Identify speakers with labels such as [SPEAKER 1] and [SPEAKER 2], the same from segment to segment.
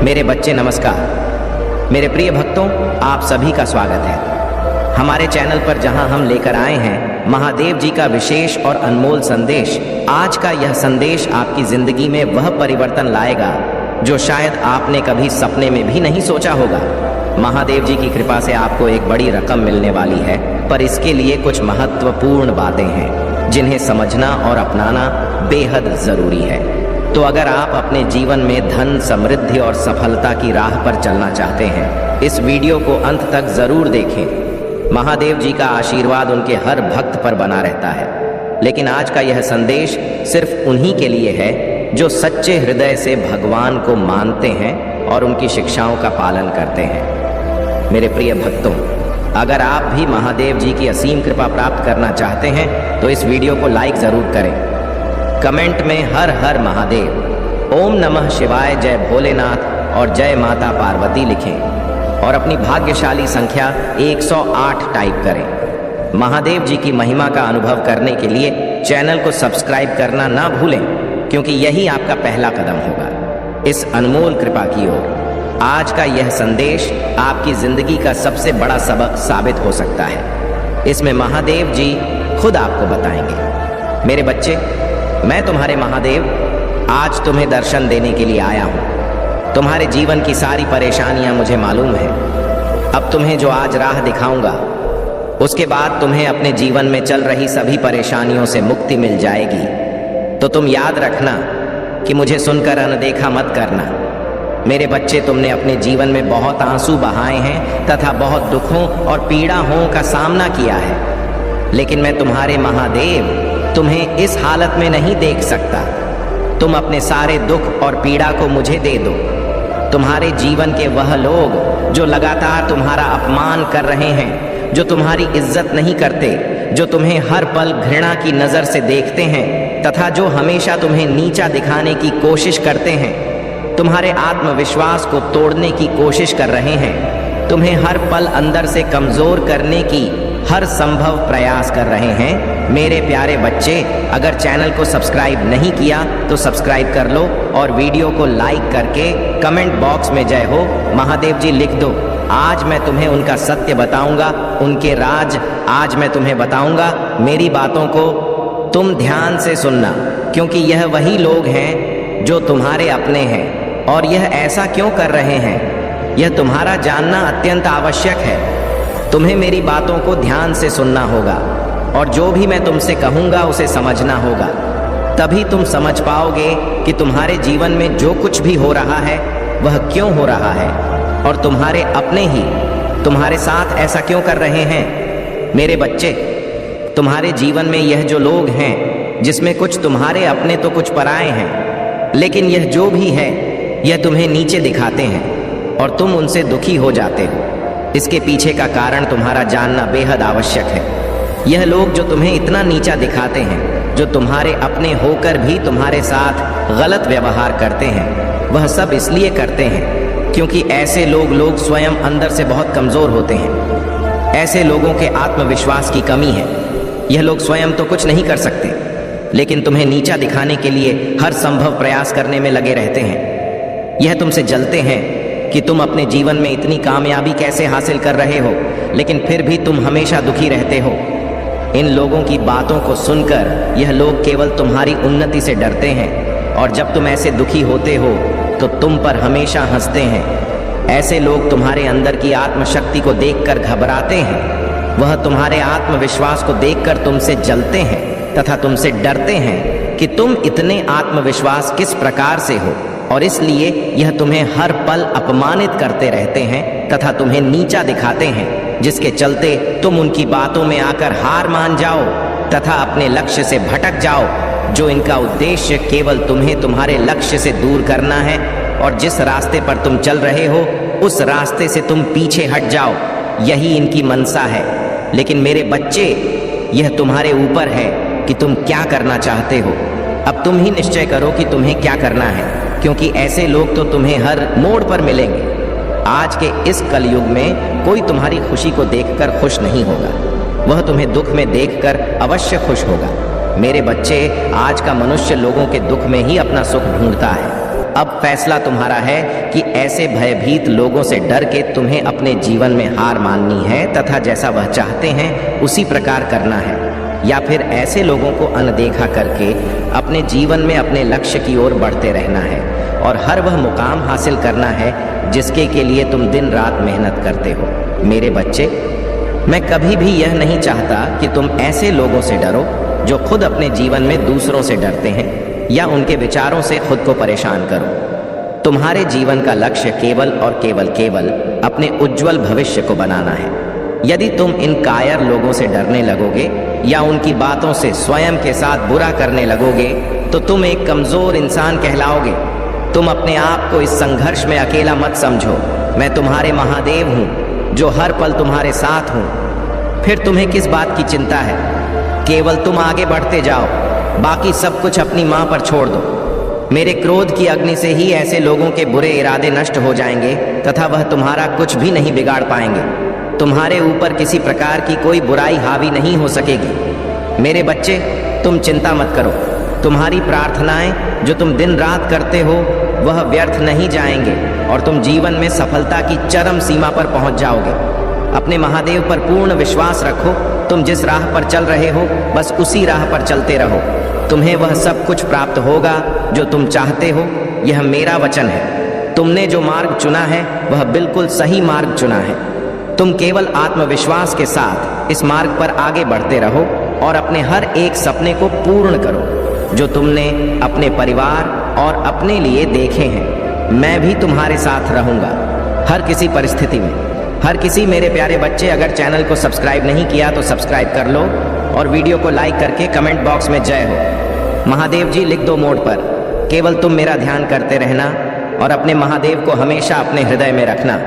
[SPEAKER 1] मेरे बच्चे नमस्कार। मेरे प्रिय भक्तों, आप सभी का स्वागत है हमारे चैनल पर, जहां हम लेकर आए हैं महादेव जी का विशेष और अनमोल संदेश। आज का यह संदेश आपकी जिंदगी में वह परिवर्तन लाएगा जो शायद आपने कभी सपने में भी नहीं सोचा होगा। महादेव जी की कृपा से आपको एक बड़ी रकम मिलने वाली है, पर इसके लिए कुछ महत्वपूर्ण बातें हैं जिन्हें समझना और अपनाना बेहद जरूरी है। तो अगर आप अपने जीवन में धन, समृद्धि और सफलता की राह पर चलना चाहते हैं, इस वीडियो को अंत तक जरूर देखें। महादेव जी का आशीर्वाद उनके हर भक्त पर बना रहता है, लेकिन आज का यह संदेश सिर्फ उन्हीं के लिए है जो सच्चे हृदय से भगवान को मानते हैं और उनकी शिक्षाओं का पालन करते हैं। मेरे प्रिय भक्तों, अगर आप भी महादेव जी की असीम कृपा प्राप्त करना चाहते हैं तो इस वीडियो को लाइक जरूर करें। कमेंट में हर हर महादेव, ओम नमः शिवाय, जय भोलेनाथ और जय माता पार्वती लिखें और अपनी भाग्यशाली संख्या 108 टाइप करें। महादेव जी की महिमा का अनुभव करने के लिए चैनल को सब्सक्राइब करना ना भूलें, क्योंकि यही आपका पहला कदम होगा इस अनमोल कृपा की ओर। आज का यह संदेश आपकी जिंदगी का सबसे बड़ा सबक साबित हो सकता है। इसमें महादेव जी खुद आपको बताएंगे। मेरे बच्चे, मैं तुम्हारे महादेव आज तुम्हें दर्शन देने के लिए आया हूँ। तुम्हारे जीवन की सारी परेशानियां मुझे मालूम है। अब तुम्हें जो आज राह दिखाऊंगा, उसके बाद तुम्हें अपने जीवन में चल रही सभी परेशानियों से मुक्ति मिल जाएगी। तो तुम याद रखना कि मुझे सुनकर अनदेखा मत करना। मेरे बच्चे, तुमने अपने जीवन में बहुत आंसू बहाए हैं तथा बहुत दुखों और पीड़ाओं का सामना किया है, लेकिन मैं तुम्हारे महादेव तुम्हें इस हालत में नहीं देख सकता। तुम अपने सारे दुख और पीड़ा को मुझे दे दो। तुम्हारे जीवन के वह लोग जो लगातार तुम्हारा अपमान कर रहे हैं, जो तुम्हारी इज्जत नहीं करते, जो तुम्हें हर पल घृणा की नज़र से देखते हैं तथा जो हमेशा तुम्हें नीचा दिखाने की कोशिश करते हैं, तुम्हारे आत्मविश्वास को तोड़ने की कोशिश कर रहे हैं, तुम्हें हर पल अंदर से कमज़ोर करने की हर संभव प्रयास कर रहे हैं। मेरे प्यारे बच्चे, अगर चैनल को सब्सक्राइब नहीं किया तो सब्सक्राइब कर लो और वीडियो को लाइक करके कमेंट बॉक्स में जय हो महादेव जी लिख दो। आज मैं तुम्हें उनका सत्य बताऊंगा, उनके राज आज मैं तुम्हें बताऊंगा। मेरी बातों को तुम ध्यान से सुनना, क्योंकि यह वही लोग हैं जो तुम्हारे अपने हैं। और यह ऐसा क्यों कर रहे हैं, यह तुम्हारा जानना अत्यंत आवश्यक है। तुम्हें मेरी बातों को ध्यान से सुनना होगा और जो भी मैं तुमसे कहूँगा उसे समझना होगा। तभी तुम समझ पाओगे कि तुम्हारे जीवन में जो कुछ भी हो रहा है वह क्यों हो रहा है और तुम्हारे अपने ही तुम्हारे साथ ऐसा क्यों कर रहे हैं। मेरे बच्चे, तुम्हारे जीवन में यह जो लोग हैं, जिसमें कुछ तुम्हारे अपने तो कुछ पराए हैं, लेकिन यह जो भी है यह तुम्हें नीचे दिखाते हैं और तुम उनसे दुखी हो जाते हो। इसके पीछे का कारण तुम्हारा जानना बेहद आवश्यक है। यह लोग जो तुम्हें इतना नीचा दिखाते हैं, जो तुम्हारे अपने होकर भी तुम्हारे साथ गलत व्यवहार करते हैं, वह सब इसलिए करते हैं क्योंकि ऐसे लोग स्वयं अंदर से बहुत कमज़ोर होते हैं। ऐसे लोगों के आत्मविश्वास की कमी है। यह लोग स्वयं तो कुछ नहीं कर सकते, लेकिन तुम्हें नीचा दिखाने के लिए हर संभव प्रयास करने में लगे रहते हैं। यह तुमसे जलते हैं कि तुम अपने जीवन में इतनी कामयाबी कैसे हासिल कर रहे हो, लेकिन फिर भी तुम हमेशा दुखी रहते हो। इन लोगों की बातों को सुनकर यह लोग केवल तुम्हारी उन्नति से डरते हैं और जब तुम ऐसे दुखी होते हो तो तुम पर हमेशा हंसते हैं। ऐसे लोग तुम्हारे अंदर की आत्मशक्ति को देखकर घबराते हैं। वह तुम्हारे आत्मविश्वास को देखकर तुमसे जलते हैं तथा तुमसे डरते हैं कि तुम इतने आत्मविश्वास किस प्रकार से हो, और इसलिए यह तुम्हें हर पल अपमानित करते रहते हैं तथा तुम्हें नीचा दिखाते हैं, जिसके चलते तुम उनकी बातों में आकर हार मान जाओ तथा अपने लक्ष्य से भटक जाओ, जो इनका उद्देश्य केवल तुम्हें तुम्हारे लक्ष्य से दूर करना है। और जिस रास्ते पर तुम चल रहे हो उस रास्ते से तुम पीछे हट जाओ, यही इनकी मनसा है। लेकिन मेरे बच्चे, यह तुम्हारे ऊपर है कि तुम क्या करना चाहते हो। अब तुम ही निश्चय करो कि तुम्हें क्या करना है, क्योंकि ऐसे लोग तो तुम्हें हर मोड़ पर मिलेंगे। आज के इस कलयुग में कोई तुम्हारी खुशी को देखकर खुश नहीं होगा, वह तुम्हें दुख में देखकर अवश्य खुश होगा। मेरे बच्चे, आज का मनुष्य लोगों के दुख में ही अपना सुख ढूंढता है। अब फैसला तुम्हारा है कि ऐसे भयभीत लोगों से डर के तुम्हें अपने जीवन में हार माननी है तथा जैसा वह चाहते हैं उसी प्रकार करना है, या फिर ऐसे लोगों को अनदेखा करके अपने जीवन में अपने लक्ष्य की ओर बढ़ते रहना है और हर वह मुकाम हासिल करना है जिसके के लिए तुम दिन रात मेहनत करते हो। मेरे बच्चे, मैं कभी भी यह नहीं चाहता कि तुम ऐसे लोगों से डरो जो खुद अपने जीवन में दूसरों से डरते हैं या उनके विचारों से खुद को परेशान करो। तुम्हारे जीवन का लक्ष्य केवल और केवल अपने उज्जवल भविष्य को बनाना है। यदि तुम इन कायर लोगों से डरने लगोगे या उनकी बातों से स्वयं के साथ बुरा करने लगोगे तो तुम एक कमजोर इंसान कहलाओगे। तुम अपने आप को इस संघर्ष में अकेला मत समझो। मैं तुम्हारे महादेव हूँ जो हर पल तुम्हारे साथ हूँ। फिर तुम्हें किस बात की चिंता है? केवल तुम आगे बढ़ते जाओ, बाकी सब कुछ अपनी माँ पर छोड़ दो। मेरे क्रोध की अग्नि से ही ऐसे लोगों के बुरे इरादे नष्ट हो जाएंगे तथा वह तुम्हारा कुछ भी नहीं बिगाड़ पाएंगे। तुम्हारे ऊपर किसी प्रकार की कोई बुराई हावी नहीं हो सकेगी। मेरे बच्चे, तुम चिंता मत करो। तुम्हारी प्रार्थनाएं जो तुम दिन रात करते हो वह व्यर्थ नहीं जाएंगे और तुम जीवन में सफलता की चरम सीमा पर पहुंच जाओगे। अपने महादेव पर पूर्ण विश्वास रखो। तुम जिस राह पर चल रहे हो बस उसी राह पर चलते रहो। तुम्हें वह सब कुछ प्राप्त होगा जो तुम चाहते हो। यह मेरा वचन है। तुमने जो मार्ग चुना है वह बिल्कुल सही मार्ग चुना है। तुम केवल आत्मविश्वास के साथ इस मार्ग पर आगे बढ़ते रहो और अपने हर एक सपने को पूर्ण करो जो तुमने अपने परिवार और अपने लिए देखे हैं। मैं भी तुम्हारे साथ रहूंगा हर किसी परिस्थिति में। हर किसी मेरे प्यारे बच्चे, अगर चैनल को सब्सक्राइब नहीं किया तो सब्सक्राइब कर लो और वीडियो को लाइक करके कमेंट बॉक्स में जय हो महादेव जी लिख दो मोड पर। केवल तुम मेरा ध्यान करते रहना और अपने महादेव को हमेशा अपने हृदय में रखना।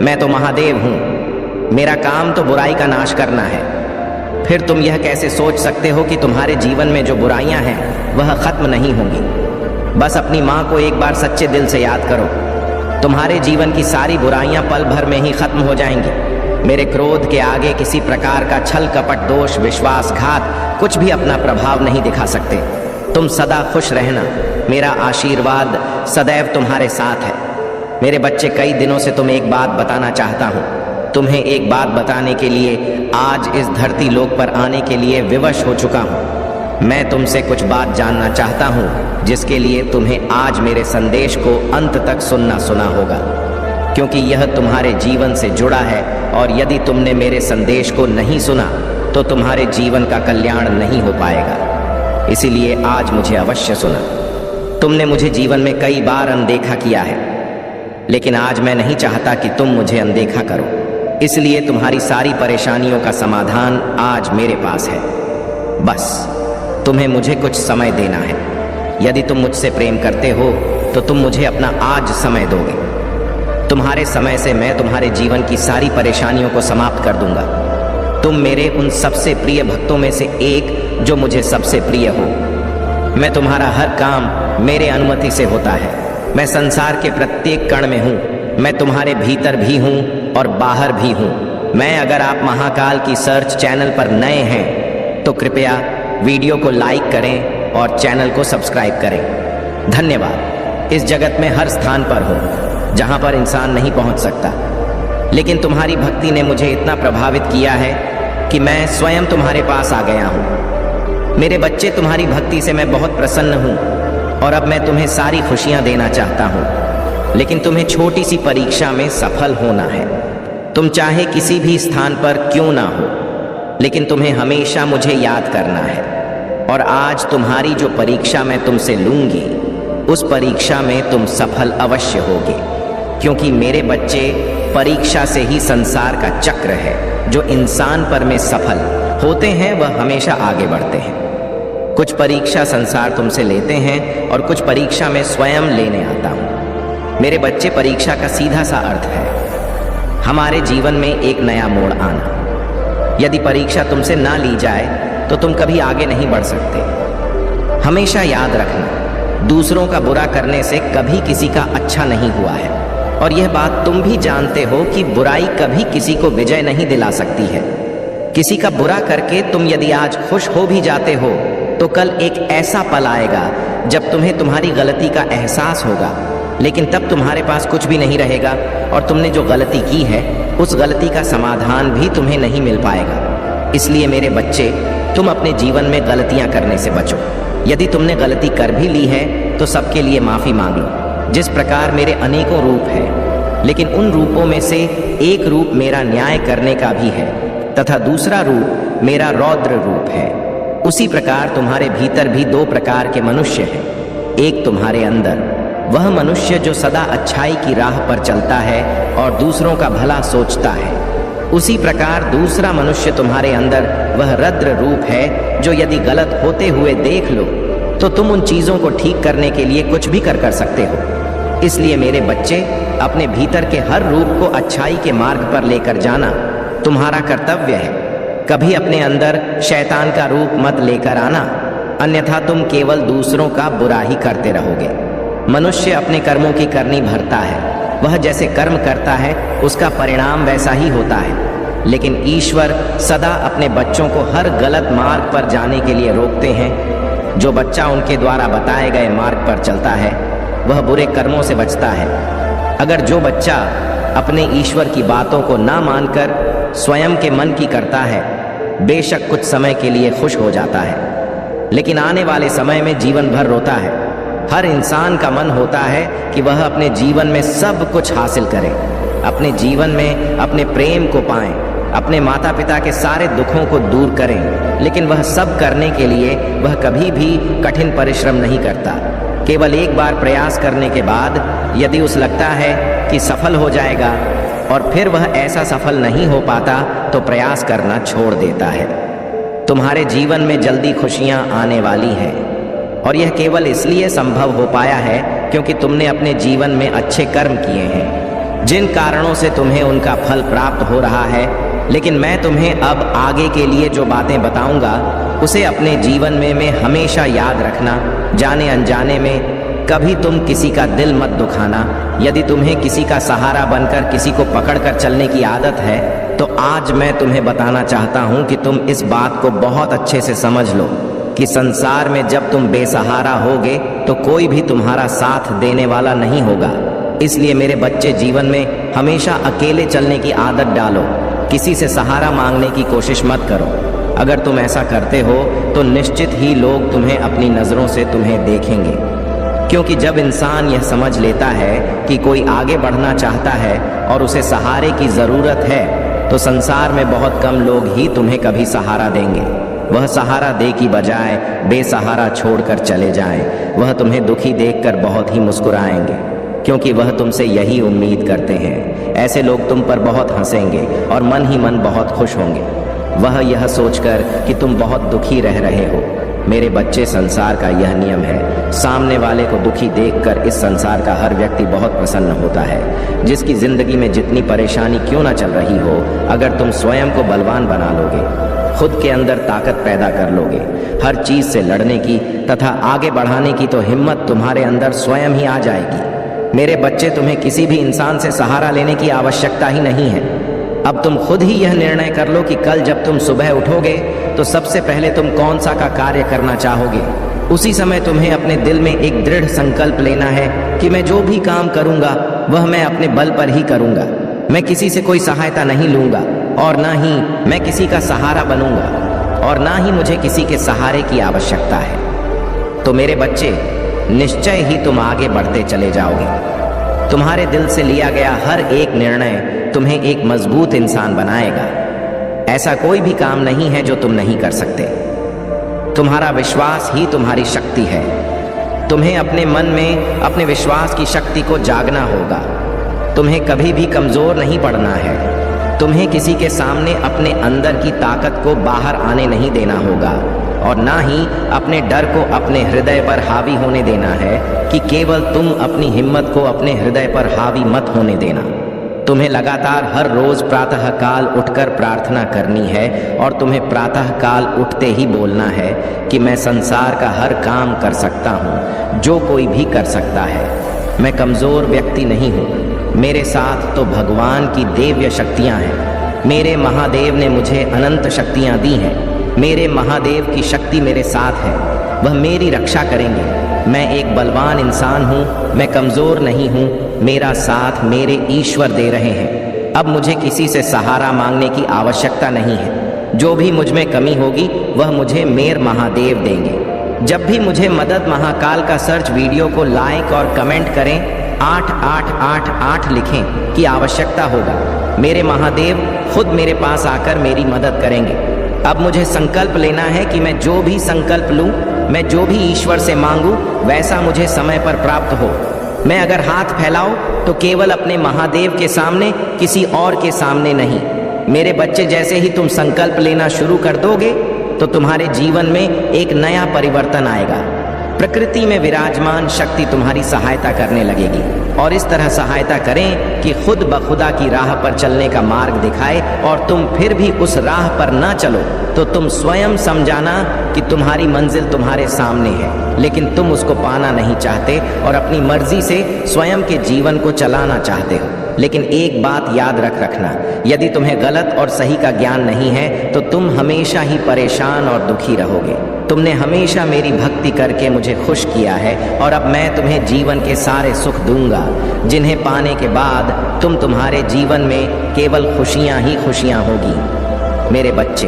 [SPEAKER 1] मैं तो महादेव हूँ, मेरा काम तो बुराई का नाश करना है। फिर तुम यह कैसे सोच सकते हो कि तुम्हारे जीवन में जो बुराइयां हैं वह खत्म नहीं होंगी? बस अपनी माँ को एक बार सच्चे दिल से याद करो। तुम्हारे जीवन की सारी बुराइयां पल भर में ही खत्म हो जाएंगी। मेरे क्रोध के आगे किसी प्रकार का छल कपट, दोष, विश्वासघात कुछ भी अपना प्रभाव नहीं दिखा सकते। तुम सदा खुश रहना। मेरा आशीर्वाद सदैव तुम्हारे साथ है। मेरे बच्चे, कई दिनों से तुम्हें एक बात बताना चाहता हूँ। तुम्हें एक बात बताने के लिए आज इस धरती लोक पर आने के लिए विवश हो चुका हूँ। मैं तुमसे कुछ बात जानना चाहता हूँ जिसके लिए तुम्हें आज मेरे संदेश को अंत तक सुनना होगा, क्योंकि यह तुम्हारे जीवन से जुड़ा है और यदि तुमने मेरे संदेश को नहीं सुना तो तुम्हारे जीवन का कल्याण नहीं हो पाएगा। इसीलिए आज मुझे अवश्य सुना। तुमने मुझे जीवन में कई बार अनदेखा किया है, लेकिन आज मैं नहीं चाहता कि तुम मुझे अनदेखा करो। इसलिए तुम्हारी सारी परेशानियों का समाधान आज मेरे पास है। बस तुम्हें मुझे कुछ समय देना है। यदि तुम मुझसे प्रेम करते हो तो तुम मुझे अपना आज समय दोगे। तुम्हारे समय से मैं तुम्हारे जीवन की सारी परेशानियों को समाप्त कर दूंगा। तुम मेरे उन सबसे प्रिय भक्तों में से एक जो मुझे सबसे प्रिय हो। मैं तुम्हारा हर काम मेरे अनुमति से होता है। मैं संसार के प्रत्येक कण में हूँ। मैं तुम्हारे भीतर भी हूँ और बाहर भी हूँ। मैं, अगर आप महाकाल की सर्च चैनल पर नए हैं तो कृपया वीडियो को लाइक करें और चैनल को सब्सक्राइब करें। धन्यवाद। इस जगत में हर स्थान पर हूँ जहाँ पर इंसान नहीं पहुँच सकता, लेकिन तुम्हारी भक्ति ने मुझे इतना प्रभावित किया है कि मैं स्वयं तुम्हारे पास आ गया हूँ। मेरे बच्चे, तुम्हारी भक्ति से मैं बहुत प्रसन्न हूँ और अब मैं तुम्हें सारी खुशियाँ देना चाहता हूँ, लेकिन तुम्हें छोटी सी परीक्षा में सफल होना है। तुम चाहे किसी भी स्थान पर क्यों ना हो, लेकिन तुम्हें हमेशा मुझे याद करना है। और आज तुम्हारी जो परीक्षा मैं तुमसे लूंगी उस परीक्षा में तुम सफल अवश्य होगे, क्योंकि मेरे बच्चे, परीक्षा से ही संसार का चक्र है। जो इंसान पर में सफल होते हैं वह हमेशा आगे बढ़ते हैं। कुछ परीक्षा संसार तुमसे लेते हैं और कुछ परीक्षा में स्वयं लेने आता हूँ। मेरे बच्चे, परीक्षा का सीधा सा अर्थ है हमारे जीवन में एक नया मोड़ आना। यदि परीक्षा तुमसे ना ली जाए तो तुम कभी आगे नहीं बढ़ सकते। हमेशा याद रखना, दूसरों का बुरा करने से कभी किसी का अच्छा नहीं हुआ है। और यह बात तुम भी जानते हो कि बुराई कभी किसी को विजय नहीं दिला सकती है। किसी का बुरा करके तुम यदि आज खुश हो भी जाते हो तो कल एक ऐसा पल आएगा जब तुम्हें तुम्हारी गलती का एहसास होगा, लेकिन तब तुम्हारे पास कुछ भी नहीं रहेगा और तुमने जो गलती की है उस गलती का समाधान भी तुम्हें नहीं मिल पाएगा। इसलिए मेरे बच्चे, तुम अपने जीवन में गलतियां करने से बचो। यदि तुमने गलती कर भी ली है तो सबके लिए माफी मांग लो। जिस प्रकार मेरे अनेकों रूप हैं, लेकिन उन रूपों में से एक रूप मेरा न्याय करने का भी है तथा दूसरा रूप मेरा रौद्र रूप है। उसी प्रकार तुम्हारे भीतर भी दो प्रकार के मनुष्य हैं। एक तुम्हारे अंदर वह मनुष्य जो सदा अच्छाई की राह पर चलता है और दूसरों का भला सोचता है। उसी प्रकार दूसरा मनुष्य तुम्हारे अंदर वह रौद्र रूप है जो यदि गलत होते हुए देख लो तो तुम उन चीजों को ठीक करने के लिए कुछ भी कर सकते हो। इसलिए मेरे बच्चे, अपने भीतर के हर रूप को अच्छाई के मार्ग पर लेकर जाना तुम्हारा कर्तव्य है। कभी अपने अंदर शैतान का रूप मत लेकर आना, अन्यथा तुम केवल दूसरों का बुरा ही करते रहोगे। मनुष्य अपने कर्मों की करनी भरता है। वह जैसे कर्म करता है उसका परिणाम वैसा ही होता है। लेकिन ईश्वर सदा अपने बच्चों को हर गलत मार्ग पर जाने के लिए रोकते हैं। जो बच्चा उनके द्वारा बताए गए मार्ग पर चलता है वह बुरे कर्मों से बचता है। अगर जो बच्चा अपने ईश्वर की बातों को ना मानकर स्वयं के मन की करता है, बेशक कुछ समय के लिए खुश हो जाता है, लेकिन आने वाले समय में जीवन भर रोता है। हर इंसान का मन होता है कि वह अपने जीवन में सब कुछ हासिल करे, अपने जीवन में अपने प्रेम को पाएं, अपने माता पिता के सारे दुखों को दूर करें, लेकिन वह सब करने के लिए वह कभी भी कठिन परिश्रम नहीं करता। केवल एक बार प्रयास करने के बाद यदि उसे लगता है कि सफल हो जाएगा और फिर वह ऐसा सफल नहीं हो पाता तो प्रयास करना छोड़ देता है। तुम्हारे जीवन में जल्दी खुशियां आने वाली हैं और यह केवल इसलिए संभव हो पाया है क्योंकि तुमने अपने जीवन में अच्छे कर्म किए हैं, जिन कारणों से तुम्हें उनका फल प्राप्त हो रहा है। लेकिन मैं तुम्हें अब आगे के लिए जो बातें बताऊंगा उसे अपने जीवन में हमेशा याद रखना। जाने अनजाने में कभी तुम किसी का दिल मत दुखाना। यदि तुम्हें किसी का सहारा बनकर किसी को पकड़कर चलने की आदत है तो आज मैं तुम्हें बताना चाहता हूं कि तुम इस बात को बहुत अच्छे से समझ लो कि संसार में जब तुम बेसहारा होगे तो कोई भी तुम्हारा साथ देने वाला नहीं होगा। इसलिए मेरे बच्चे, जीवन में हमेशा अकेले चलने की आदत डालो। किसी से सहारा मांगने की कोशिश मत करो। अगर तुम ऐसा करते हो तो निश्चित ही लोग तुम्हें अपनी नज़रों से तुम्हें देखेंगे, क्योंकि जब इंसान यह समझ लेता है कि कोई आगे बढ़ना चाहता है और उसे सहारे की ज़रूरत है तो संसार में बहुत कम लोग ही तुम्हें कभी सहारा देंगे। वह सहारा दे की बजाय बेसहारा छोड़कर चले जाएं। वह तुम्हें दुखी देखकर बहुत ही मुस्कुराएंगे, क्योंकि वह तुमसे यही उम्मीद करते हैं। ऐसे लोग तुम पर बहुत हंसेंगे और मन ही मन बहुत खुश होंगे, वह यह सोचकर कि तुम बहुत दुखी रह रहे हो। मेरे बच्चे, संसार का यह नियम है। सामने वाले को दुखी देखकर इस संसार का हर व्यक्ति बहुत प्रसन्न होता है। जिसकी जिंदगी में जितनी परेशानी क्यों ना चल रही हो, अगर तुम स्वयं को बलवान बना लोगे, खुद के अंदर ताकत पैदा कर लोगे, हर चीज से लड़ने की तथा आगे बढ़ाने की, तो हिम्मत तुम्हारे अंदर स्वयं ही आ जाएगी। मेरे बच्चे, तुम्हें किसी भी इंसान से सहारा लेने की आवश्यकता ही नहीं है। अब तुम खुद ही यह निर्णय कर लो कि कल जब तुम सुबह उठोगे तो सबसे पहले तुम कौन सा का कार्य करना चाहोगे। उसी समय तुम्हें अपने दिल में एक दृढ़ संकल्प लेना है कि मैं जो भी काम करूंगा वह मैं अपने बल पर ही करूंगा। मैं किसी से कोई सहायता नहीं लूंगा और ना ही मैं किसी का सहारा बनूंगा और ना ही मुझे किसी के सहारे की आवश्यकता है। तो मेरे बच्चे, निश्चय ही तुम आगे बढ़ते चले जाओगे। तुम्हारे दिल से लिया गया हर एक निर्णय तुम्हें एक मजबूत इंसान बनाएगा। ऐसा कोई भी काम नहीं है जो तुम नहीं कर सकते। तुम्हारा विश्वास ही तुम्हारी शक्ति है। तुम्हें अपने मन में अपने विश्वास की शक्ति को जागना होगा। तुम्हें कभी भी कमजोर नहीं पड़ना है। तुम्हें किसी के सामने अपने अंदर की ताकत को बाहर आने नहीं देना होगा और ना ही अपने डर को अपने हृदय पर हावी होने देना है कि केवल तुम अपनी हिम्मत को अपने हृदय पर हावी मत होने देना। तुम्हें लगातार हर रोज प्रातः काल उठकर प्रार्थना करनी है और तुम्हें प्रातः काल उठते ही बोलना है कि मैं संसार का हर काम कर सकता हूँ जो कोई भी कर सकता है। मैं कमजोर व्यक्ति नहीं हूँ। मेरे साथ तो भगवान की दिव्य शक्तियाँ हैं। मेरे महादेव ने मुझे अनंत शक्तियाँ दी हैं। मेरे महादेव की शक्ति मेरे साथ है। वह मेरी रक्षा करेंगे। मैं एक बलवान इंसान हूँ, मैं कमज़ोर नहीं हूँ, मेरा साथ मेरे ईश्वर दे रहे हैं। अब मुझे किसी से सहारा मांगने की आवश्यकता नहीं है। जो भी मुझ में कमी होगी वह मुझे मेर महादेव देंगे। जब भी मुझे मदद महाकाल का सर्च वीडियो को लाइक और कमेंट करें, 8888 लिखें कि आवश्यकता होगा। मेरे महादेव खुद मेरे पास आकर मेरी मदद करेंगे। अब मुझे संकल्प लेना है कि मैं जो भी संकल्प लूं, मैं जो भी ईश्वर से मांगूं, वैसा मुझे समय पर प्राप्त हो। मैं अगर हाथ फैलाऊं तो केवल अपने महादेव के सामने, किसी और के सामने नहीं। मेरे बच्चे, जैसे ही तुम संकल्प लेना शुरू कर दोगे तो तुम्हारे जीवन में एक नया परिवर्तन आएगा। प्रकृति में विराजमान शक्ति तुम्हारी सहायता करने लगेगी और इस तरह सहायता करें कि खुद बखुदा की राह पर चलने का मार्ग दिखाए और तुम फिर भी उस राह पर ना चलो तो तुम स्वयं समझाना कि तुम्हारी मंजिल तुम्हारे सामने है, लेकिन तुम उसको पाना नहीं चाहते और अपनी मर्जी से स्वयं के जीवन को चलाना चाहते हो। लेकिन एक बात याद रखना, यदि तुम्हें गलत और सही का ज्ञान नहीं है तो तुम हमेशा ही परेशान और दुखी रहोगे। तुमने हमेशा मेरी भक्ति करके मुझे खुश किया है और अब मैं तुम्हें जीवन के सारे सुख दूंगा, जिन्हें पाने के बाद तुम्हारे जीवन में केवल खुशियां ही खुशियां होगी। मेरे बच्चे,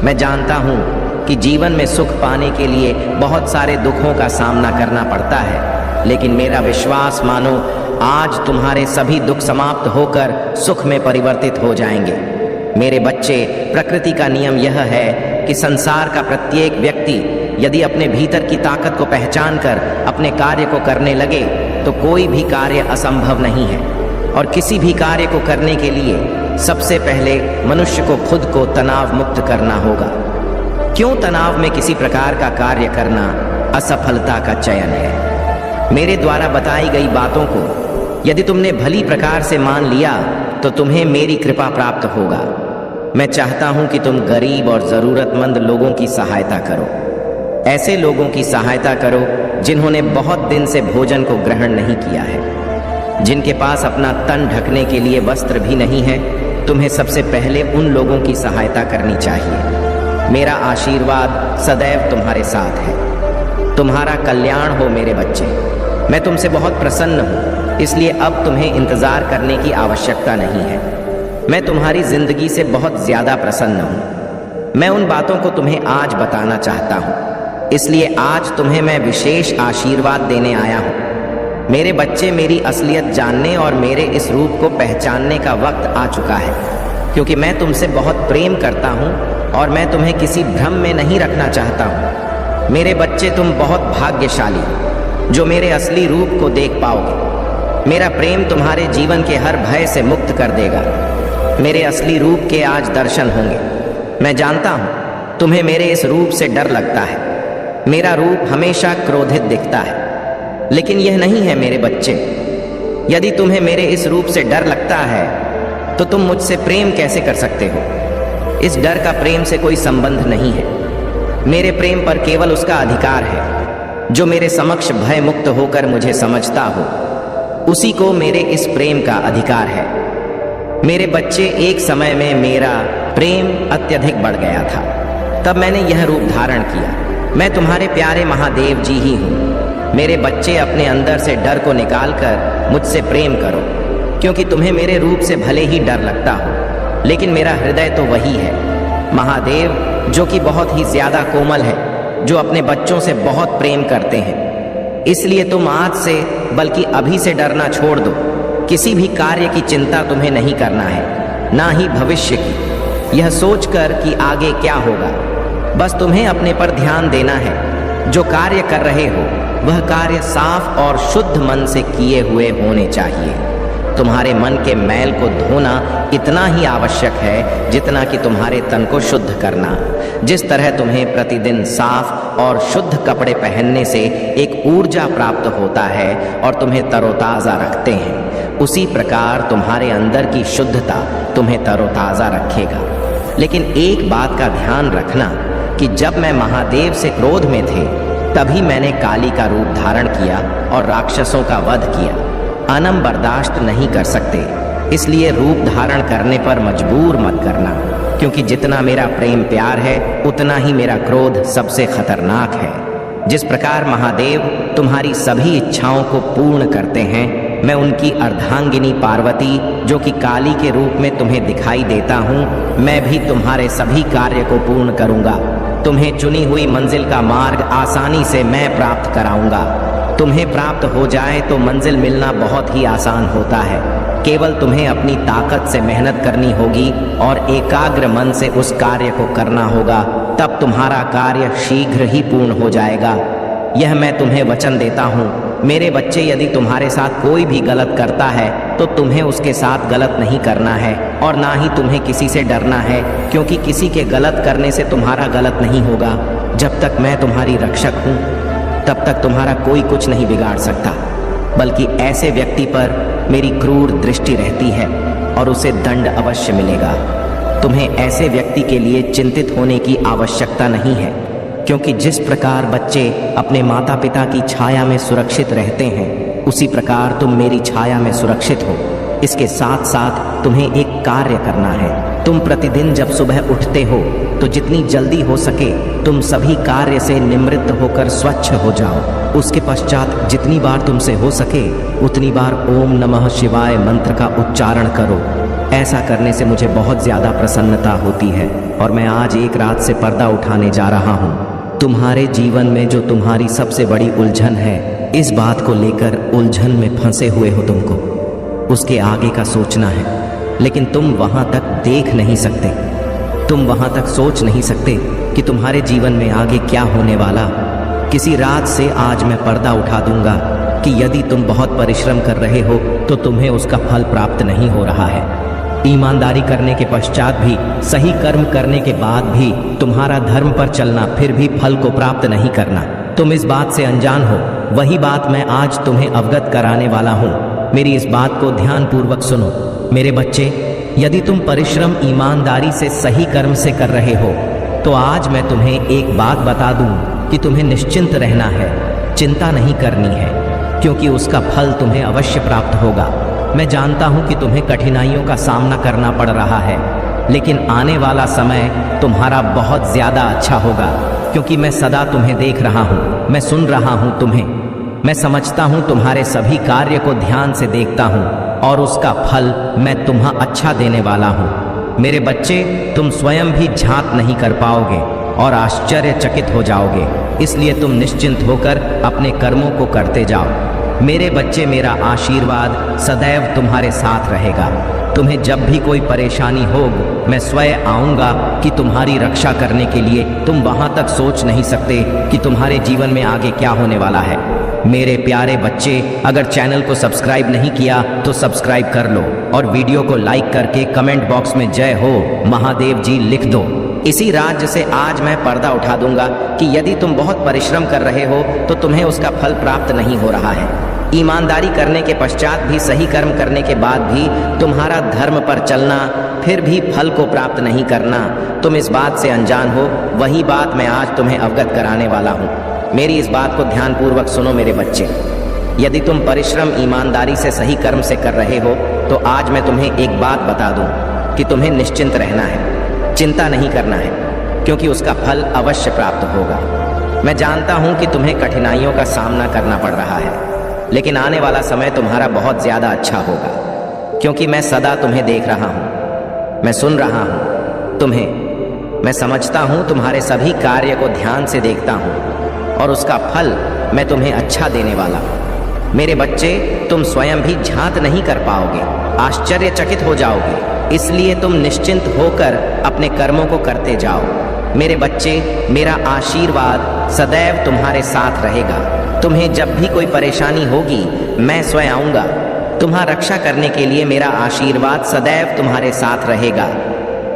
[SPEAKER 1] मैं जानता हूँ कि जीवन में सुख पाने के लिए बहुत सारे दुखों का सामना करना पड़ता है, लेकिन मेरा विश्वास मानो, आज तुम्हारे सभी दुख समाप्त होकर सुख में परिवर्तित हो जाएंगे। मेरे बच्चे, प्रकृति का नियम यह है कि संसार का प्रत्येक व्यक्ति यदि अपने भीतर की ताकत को पहचान कर अपने कार्य को करने लगे तो कोई भी कार्य असंभव नहीं है। और किसी भी कार्य को करने के लिए सबसे पहले मनुष्य को खुद को तनाव मुक्त करना होगा। क्यों तनाव में किसी प्रकार का कार्य करना असफलता का चयन है। मेरे द्वारा बताई गई बातों को यदि तुमने भली प्रकार से मान लिया तो तुम्हें मेरी कृपा प्राप्त होगा। मैं चाहता हूं कि तुम गरीब और ज़रूरतमंद लोगों की सहायता करो। ऐसे लोगों की सहायता करो जिन्होंने बहुत दिन से भोजन को ग्रहण नहीं किया है, जिनके पास अपना तन ढकने के लिए वस्त्र भी नहीं है। तुम्हें सबसे पहले उन लोगों की सहायता करनी चाहिए। मेरा आशीर्वाद सदैव तुम्हारे साथ है। तुम्हारा कल्याण हो मेरे बच्चे। मैं तुमसे बहुत प्रसन्न हूँ, इसलिए अब तुम्हें इंतज़ार करने की आवश्यकता नहीं है। मैं तुम्हारी जिंदगी से बहुत ज़्यादा प्रसन्न हूँ। मैं उन बातों को तुम्हें आज बताना चाहता हूँ, इसलिए आज तुम्हें मैं विशेष आशीर्वाद देने आया हूँ। मेरे बच्चे, मेरी असलियत जानने और मेरे इस रूप को पहचानने का वक्त आ चुका है, क्योंकि मैं तुमसे बहुत प्रेम करता हूँ और मैं तुम्हें किसी भ्रम में नहीं रखना चाहता हूँ। मेरे बच्चे, तुम बहुत भाग्यशाली हो जो मेरे असली रूप को देख पाओगे। मेरा प्रेम तुम्हारे जीवन के हर भय से मुक्त कर देगा। मेरे असली रूप के आज दर्शन होंगे। मैं जानता हूँ तुम्हें मेरे इस रूप से डर लगता है। मेरा रूप हमेशा क्रोधित दिखता है, लेकिन यह नहीं है मेरे बच्चे। यदि तुम्हें मेरे इस रूप से डर लगता है तो तुम मुझसे प्रेम कैसे कर सकते हो। इस डर का प्रेम से कोई संबंध नहीं है। मेरे प्रेम पर केवल उसका अधिकार है जो मेरे समक्ष भय मुक्त होकर मुझे समझता हो, उसी को मेरे इस प्रेम का अधिकार है। मेरे बच्चे, एक समय में मेरा प्रेम अत्यधिक बढ़ गया था, तब मैंने यह रूप धारण किया। मैं तुम्हारे प्यारे महादेव जी ही हूँ। मेरे बच्चे, अपने अंदर से डर को निकालकर मुझसे प्रेम करो, क्योंकि तुम्हें मेरे रूप से भले ही डर लगता हो, लेकिन मेरा हृदय तो वही है महादेव, जो कि बहुत ही ज़्यादा कोमल है, जो अपने बच्चों से बहुत प्रेम करते हैं। इसलिए तुम आज से, बल्कि अभी से डरना छोड़ दो। किसी भी कार्य की चिंता तुम्हें नहीं करना है, ना ही भविष्य की, यह सोचकर कि आगे क्या होगा। बस तुम्हें अपने पर ध्यान देना है। जो कार्य कर रहे हो वह कार्य साफ और शुद्ध मन से किए हुए होने चाहिए। तुम्हारे मन के मैल को धोना इतना ही आवश्यक है जितना कि तुम्हारे तन को शुद्ध करना। जिस तरह तुम्हें प्रतिदिन साफ और शुद्ध कपड़े पहनने से एक ऊर्जा प्राप्त होता है और तुम्हें तरोताज़ा रखते हैं, उसी प्रकार तुम्हारे अंदर की शुद्धता तुम्हें तरोताज़ा रखेगा। लेकिन एक बात का ध्यान रखना कि जब मैं महादेव से क्रोध में थे तभी मैंने काली का रूप धारण किया और राक्षसों का वध किया। अनम बर्दाश्त नहीं कर सकते, इसलिए रूप धारण करने पर मजबूर मत करना, क्योंकि जितना मेरा प्रेम प्यार है उतना ही मेरा क्रोध सबसे खतरनाक है। जिस प्रकार महादेव तुम्हारी सभी इच्छाओं को पूर्ण करते हैं, मैं उनकी अर्धांगिनी पार्वती जो कि काली के रूप में तुम्हें दिखाई देता हूँ, मैं भी तुम्हारे सभी कार्य को पूर्ण करूँगा। तुम्हें चुनी हुई मंजिल का मार्ग आसानी से मैं प्राप्त कराऊंगा। तुम्हें प्राप्त हो जाए तो मंजिल मिलना बहुत ही आसान होता है। केवल तुम्हें अपनी ताकत से मेहनत करनी होगी और एकाग्र मन से उस कार्य को करना होगा, तब तुम्हारा कार्य शीघ्र ही पूर्ण हो जाएगा। यह मैं तुम्हें वचन देता हूँ। मेरे बच्चे, यदि तुम्हारे साथ कोई भी गलत करता है तो तुम्हें उसके साथ गलत नहीं करना है और ना ही तुम्हें किसी से डरना है, क्योंकि किसी के गलत करने से तुम्हारा गलत नहीं होगा। जब तक मैं तुम्हारी रक्षक हूँ तब तक तुम्हारा कोई कुछ नहीं बिगाड़ सकता, बल्कि ऐसे व्यक्ति पर मेरी क्रूर दृष्टि रहती है और उसे दंड अवश्य मिलेगा। तुम्हें ऐसे व्यक्ति के लिए चिंतित होने की आवश्यकता नहीं है, क्योंकि जिस प्रकार बच्चे अपने माता पिता की छाया में सुरक्षित रहते हैं, उसी प्रकार तुम मेरी छाया में सुरक्षित हो। इसके साथ साथ तुम्हें एक कार्य करना है। तुम प्रतिदिन जब सुबह उठते हो तो जितनी जल्दी हो सके तुम सभी कार्य से निवृत्त होकर स्वच्छ हो जाओ। उसके पश्चात जितनी बार तुमसे हो सके उतनी बार ओम नमः शिवाय मंत्र का उच्चारण करो। ऐसा करने से मुझे बहुत ज़्यादा प्रसन्नता होती है और मैं आज एक रात से पर्दा उठाने जा रहा हूँ। तुम्हारे जीवन में जो तुम्हारी सबसे बड़ी उलझन है, इस बात को लेकर उलझन में फंसे हुए हो तुमको, उसके आगे का सोचना है, लेकिन तुम वहाँ तक देख नहीं सकते। तुम वहाँ तक सोच नहीं सकते कि तुम्हारे जीवन में आगे क्या होने वाला। किसी रात से आज मैं पर्दा उठा दूंगा कि यदि तुम बहुत परिश्रम कर रहे हो तो तुम्हें उसका फल प्राप्त नहीं हो रहा है। ईमानदारी करने के पश्चात भी, सही कर्म करने के बाद भी तुम्हारा धर्म पर चलना फिर भी फल को प्राप्त नहीं करना, तुम इस बात से अनजान हो। वही बात मैं आज तुम्हें अवगत कराने वाला हूँ। मेरी इस बात को ध्यानपूर्वक सुनो। मेरे बच्चे, यदि तुम परिश्रम ईमानदारी से सही कर्म से कर रहे हो तो आज मैं तुम्हें एक बात बता दूं कि तुम्हें निश्चिंत रहना है, चिंता नहीं करनी है, क्योंकि उसका फल तुम्हें अवश्य प्राप्त होगा। मैं जानता हूं कि तुम्हें कठिनाइयों का सामना करना पड़ रहा है, लेकिन आने वाला समय तुम्हारा बहुत ज़्यादा अच्छा होगा, क्योंकि मैं सदा तुम्हें देख रहा हूँ, मैं सुन रहा हूँ तुम्हें, मैं समझता हूँ तुम्हारे सभी कार्य को ध्यान से देखता हूँ और उसका फल मैं तुम्हें अच्छा देने वाला हूँ। मेरे बच्चे, तुम स्वयं भी झांक नहीं कर पाओगे और आश्चर्यचकित हो जाओगे, इसलिए तुम निश्चिंत होकर अपने कर्मों को करते जाओ। मेरे बच्चे, मेरा आशीर्वाद सदैव तुम्हारे साथ रहेगा। तुम्हें जब भी कोई परेशानी हो, मैं स्वयं आऊँगा कि तुम्हारी रक्षा करने के लिए। तुम वहाँ तक सोच नहीं सकते कि तुम्हारे जीवन में आगे क्या होने वाला है। मेरे प्यारे बच्चे, अगर चैनल को सब्सक्राइब नहीं किया तो सब्सक्राइब कर लो और वीडियो को लाइक करके कमेंट बॉक्स में जय हो महादेव जी लिख दो। इसी राज्य से आज मैं पर्दा उठा दूंगा कि यदि तुम बहुत परिश्रम कर रहे हो तो तुम्हें उसका फल प्राप्त नहीं हो रहा है। ईमानदारी करने के पश्चात भी, सही कर्म करने के बाद भी तुम्हारा धर्म पर चलना फिर भी फल को प्राप्त नहीं करना, तुम इस बात से अनजान हो। वही बात मैं आज तुम्हें अवगत कराने वाला हूँ। मेरी इस बात को ध्यानपूर्वक सुनो मेरे बच्चे। यदि तुम परिश्रम ईमानदारी से सही कर्म से कर रहे हो तो आज मैं तुम्हें एक बात बता दूं कि तुम्हें निश्चिंत रहना है, चिंता नहीं करना है, क्योंकि उसका फल अवश्य प्राप्त होगा। मैं जानता हूं कि तुम्हें कठिनाइयों का सामना करना पड़ रहा है, लेकिन आने वाला समय तुम्हारा बहुत ज़्यादा अच्छा होगा, क्योंकि मैं सदा तुम्हें देख रहा हूँ, मैं सुन रहा हूँ तुम्हें, मैं समझता हूँ तुम्हारे सभी कार्य को ध्यान से देखता हूँ और उसका फल मैं तुम्हें अच्छा देने वाला हूँ। मेरे बच्चे, तुम स्वयं भी झांक नहीं कर पाओगे, आश्चर्यचकित हो जाओगे, इसलिए तुम निश्चिंत होकर अपने कर्मों को करते जाओ। मेरे बच्चे, मेरा आशीर्वाद सदैव तुम्हारे साथ रहेगा। तुम्हें जब भी कोई परेशानी होगी मैं स्वयं आऊँगा। तुम्हारी रक्षा करने के लिए मेरा आशीर्वाद सदैव तुम्हारे साथ रहेगा।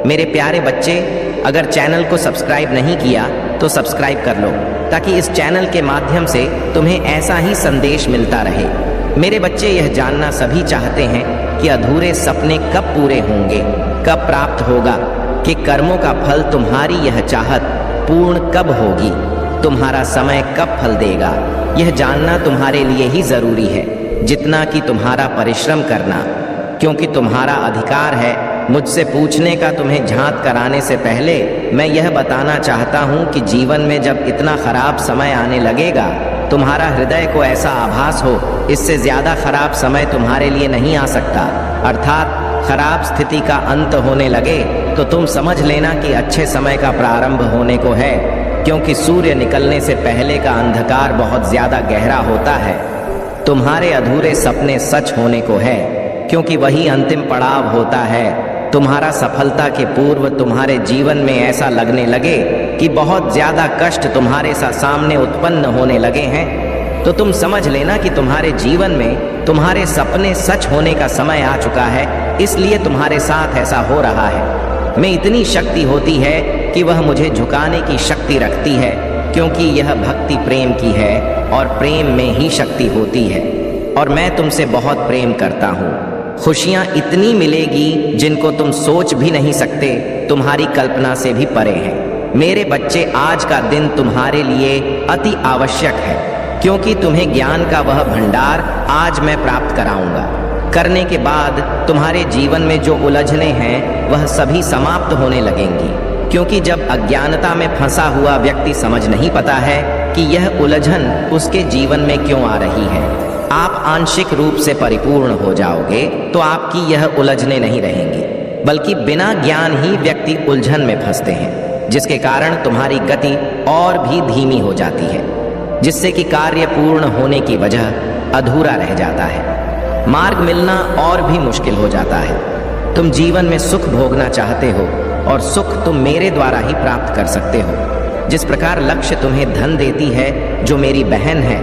[SPEAKER 1] मेरे प्यारे बच्चे, अगर चैनल को सब्सक्राइब नहीं किया तो सब्सक्राइब कर लो, ताकि इस चैनल के माध्यम से तुम्हें ऐसा ही संदेश मिलता रहे। मेरे बच्चे, यह जानना सभी चाहते हैं कि अधूरे सपने कब पूरे होंगे, कब प्राप्त होगा, कि कर्मों का फल तुम्हारी यह चाहत पूर्ण कब होगी, तुम्हारा समय कब फल देगा। यह जानना तुम्हारे लिए ही जरूरी है, जितना कि तुम्हारा परिश्रम करना, क्योंकि तुम्हारा अधिकार है मुझसे पूछने का तुम्हें झांक कराने से पहले मैं यह बताना चाहता हूँ कि जीवन में जब इतना खराब समय आने लगेगा, तुम्हारा हृदय को ऐसा आभास हो इससे ज्यादा खराब समय तुम्हारे लिए नहीं आ सकता, अर्थात खराब स्थिति का अंत होने लगे, तो तुम समझ लेना कि अच्छे समय का प्रारंभ होने को है। क्योंकि सूर्य निकलने से पहले का अंधकार बहुत ज्यादा गहरा होता है। तुम्हारे अधूरे सपने सच होने को है, क्योंकि वही अंतिम पड़ाव होता है। तुम्हारा सफलता के पूर्व तुम्हारे जीवन में ऐसा लगने लगे कि बहुत ज्यादा कष्ट तुम्हारे सामने उत्पन्न होने लगे हैं, तो तुम समझ लेना कि तुम्हारे जीवन में तुम्हारे सपने सच होने का समय आ चुका है, इसलिए तुम्हारे साथ ऐसा हो रहा है। मैं इतनी शक्ति होती है कि वह मुझे झुकाने की शक्ति रखती है, क्योंकि यह भक्ति प्रेम की है और प्रेम में ही शक्ति होती है। और मैं तुमसे बहुत प्रेम करता हूँ। खुशियाँ इतनी मिलेगी जिनको तुम सोच भी नहीं सकते, तुम्हारी कल्पना से भी परे हैं। मेरे बच्चे, आज का दिन तुम्हारे लिए अति आवश्यक है, क्योंकि तुम्हें ज्ञान का वह भंडार आज मैं प्राप्त कराऊंगा। करने के बाद तुम्हारे जीवन में जो उलझने हैं वह सभी समाप्त होने लगेंगी, क्योंकि जब अज्ञानता में फंसा हुआ व्यक्ति समझ नहीं पाता है कि यह उलझन उसके जीवन में क्यों आ रही है, आप आंशिक रूप से परिपूर्ण हो जाओगे तो आपकी यह उलझने नहीं रहेंगी, बल्कि बिना ज्ञान ही व्यक्ति उलझन में फंसते हैं, जिसके कारण तुम्हारी गति और भी धीमी हो जाती है, जिससे कि कार्य पूर्ण होने की वजह अधूरा रह जाता है। मार्ग मिलना और भी मुश्किल हो जाता है। तुम जीवन में सुख भोगना चाहते हो और सुख तुम मेरे द्वारा ही प्राप्त कर सकते हो। जिस प्रकार लक्ष्य तुम्हें धन देती है जो मेरी बहन है,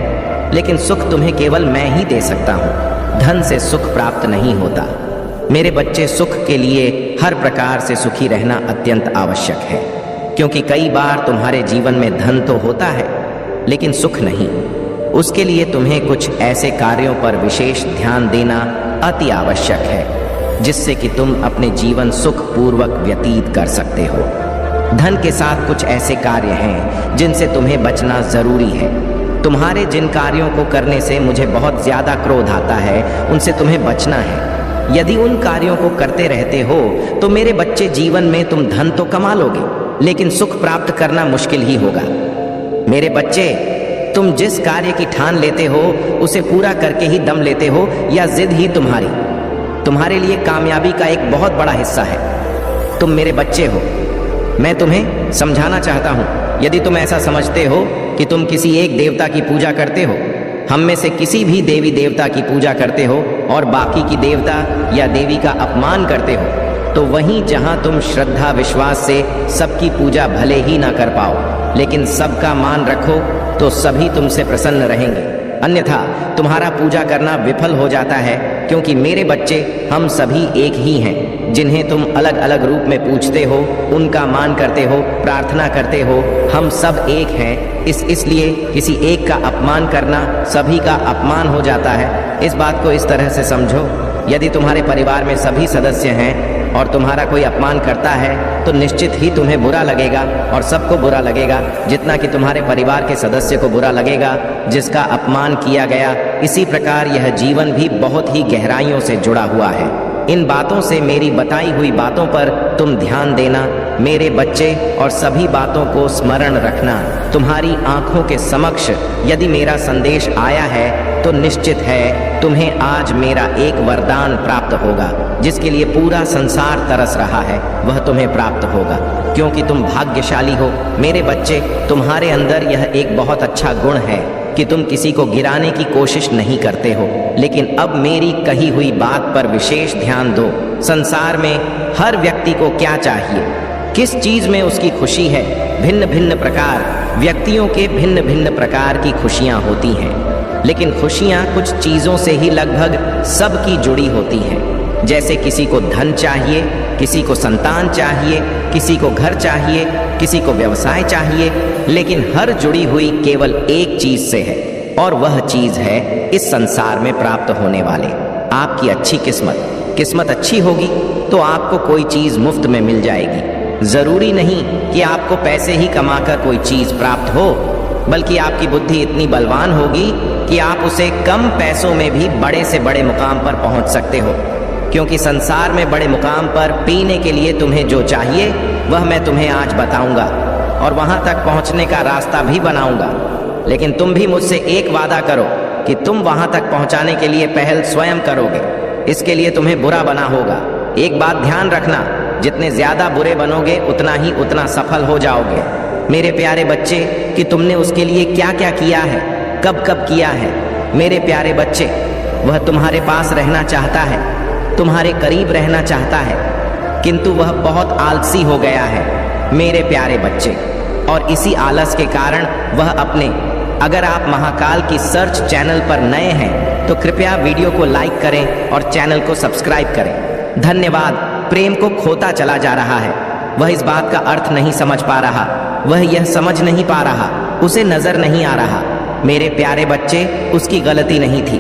[SPEAKER 1] लेकिन सुख तुम्हें केवल मैं ही दे सकता हूँ। धन से सुख प्राप्त नहीं होता। मेरे बच्चे, सुख के लिए हर प्रकार से सुखी रहना अत्यंत आवश्यक है, क्योंकि कई बार तुम्हारे जीवन में धन तो होता है लेकिन सुख नहीं। उसके लिए तुम्हें कुछ ऐसे कार्यों पर विशेष ध्यान देना अति आवश्यक है, जिससे कि तुम अपने जीवन सुख पूर्वक व्यतीत कर सकते हो। धन के साथ कुछ ऐसे कार्य हैं जिनसे तुम्हें बचना जरूरी है। तुम्हारे जिन कार्यों को करने से मुझे बहुत ज्यादा क्रोध आता है, उनसे तुम्हें बचना है। यदि उन कार्यों को करते रहते हो तो मेरे बच्चे, जीवन में तुम धन तो कमा लोगे, लेकिन सुख प्राप्त करना मुश्किल ही होगा। मेरे बच्चे, तुम जिस कार्य की ठान लेते हो उसे पूरा करके ही दम लेते हो, या जिद ही तुम्हारे लिए कामयाबी का एक बहुत बड़ा हिस्सा है। तुम मेरे बच्चे हो। मैं तुम्हें समझाना चाहता हूँ, यदि तुम ऐसा समझते हो कि तुम किसी एक देवता की पूजा करते हो, हम में से किसी भी देवी देवता की पूजा करते हो और बाकी की देवता या देवी का अपमान करते हो, तो वहीं जहाँ तुम श्रद्धा विश्वास से सबकी पूजा भले ही ना कर पाओ, लेकिन सबका मान रखो, तो सभी तुमसे प्रसन्न रहेंगे। अन्यथा तुम्हारा पूजा करना विफल हो जाता है, क्योंकि मेरे बच्चे, हम सभी एक ही हैं। जिन्हें तुम अलग अलग रूप में पूजते हो, उनका मान करते हो, प्रार्थना करते हो, हम सब एक हैं। इसलिए किसी एक का अपमान करना सभी का अपमान हो जाता है। इस बात को इस तरह से समझो, यदि तुम्हारे परिवार में सभी सदस्य हैं और तुम्हारा कोई अपमान करता है, तो निश्चित ही तुम्हें बुरा लगेगा और सबको बुरा लगेगा, जितना कि तुम्हारे परिवार के सदस्य को बुरा लगेगा जिसका अपमान किया गया। इसी प्रकार यह जीवन भी बहुत ही गहराइयों से जुड़ा हुआ है। इन बातों से, मेरी बताई हुई बातों पर तुम ध्यान देना मेरे बच्चे, और सभी बातों को स्मरण रखना। तुम्हारी आंखों के समक्ष यदि मेरा संदेश आया है तो निश्चित है तुम्हें आज मेरा एक वरदान प्राप्त होगा, जिसके लिए पूरा संसार तरस रहा है, वह तुम्हें प्राप्त होगा, क्योंकि तुम भाग्यशाली हो। मेरे बच्चे, तुम्हारे अंदर यह एक बहुत अच्छा गुण है कि तुम किसी को गिराने की कोशिश नहीं करते हो। लेकिन अब मेरी कही हुई बात पर विशेष ध्यान दो। संसार में हर व्यक्ति को क्या चाहिए, किस चीज में उसकी खुशी है, भिन्न भिन्न प्रकार, व्यक्तियों के भिन्न भिन्न प्रकार की खुशियां होती हैं, लेकिन खुशियां कुछ चीजों से ही लगभग सबकी जुड़ी होती हैं। जैसे किसी को धन चाहिए, किसी को संतान चाहिए, किसी को घर चाहिए, किसी को व्यवसाय चाहिए, लेकिन हर जुड़ी हुई केवल एक चीज से है, और वह चीज है इस संसार में प्राप्त होने वाले आपकी अच्छी किस्मत। किस्मत अच्छी होगी तो आपको कोई चीज मुफ्त में मिल जाएगी। जरूरी नहीं कि आपको पैसे ही कमाकर कोई चीज प्राप्त हो, बल्कि आपकी बुद्धि इतनी बलवान होगी कि आप उसे कम पैसों में भी बड़े से बड़े मुकाम पर पहुंच सकते हो। क्योंकि संसार में बड़े मुकाम पर पीने के लिए तुम्हें जो चाहिए वह मैं तुम्हें आज बताऊंगा और वहां तक पहुंचने का रास्ता भी बनाऊंगा। लेकिन तुम भी मुझसे एक वादा करो कि तुम वहां तक पहुंचाने के लिए पहल स्वयं करोगे। इसके लिए तुम्हें बुरा बना होगा। एक बात ध्यान रखना, जितने ज्यादा बुरे बनोगे उतना सफल हो जाओगे। मेरे प्यारे बच्चे, कि तुमने उसके लिए क्या क्या किया है, कब कब किया है। मेरे प्यारे बच्चे, वह तुम्हारे पास रहना चाहता है, तुम्हारे करीब रहना चाहता है, किंतु वह बहुत आलसी हो गया है मेरे प्यारे बच्चे। और इसी आलस के कारण वह अपने, अगर आप महाकाल की सर्च चैनल पर नए हैं तो कृपया वीडियो को लाइक करें और चैनल को सब्सक्राइब करें। धन्यवाद। प्रेम को खोता चला जा रहा है। वह इस बात का अर्थ नहीं समझ पा रहा, वह यह समझ नहीं पा रहा, उसे नजर नहीं आ रहा। मेरे प्यारे बच्चे, उसकी गलती नहीं थी,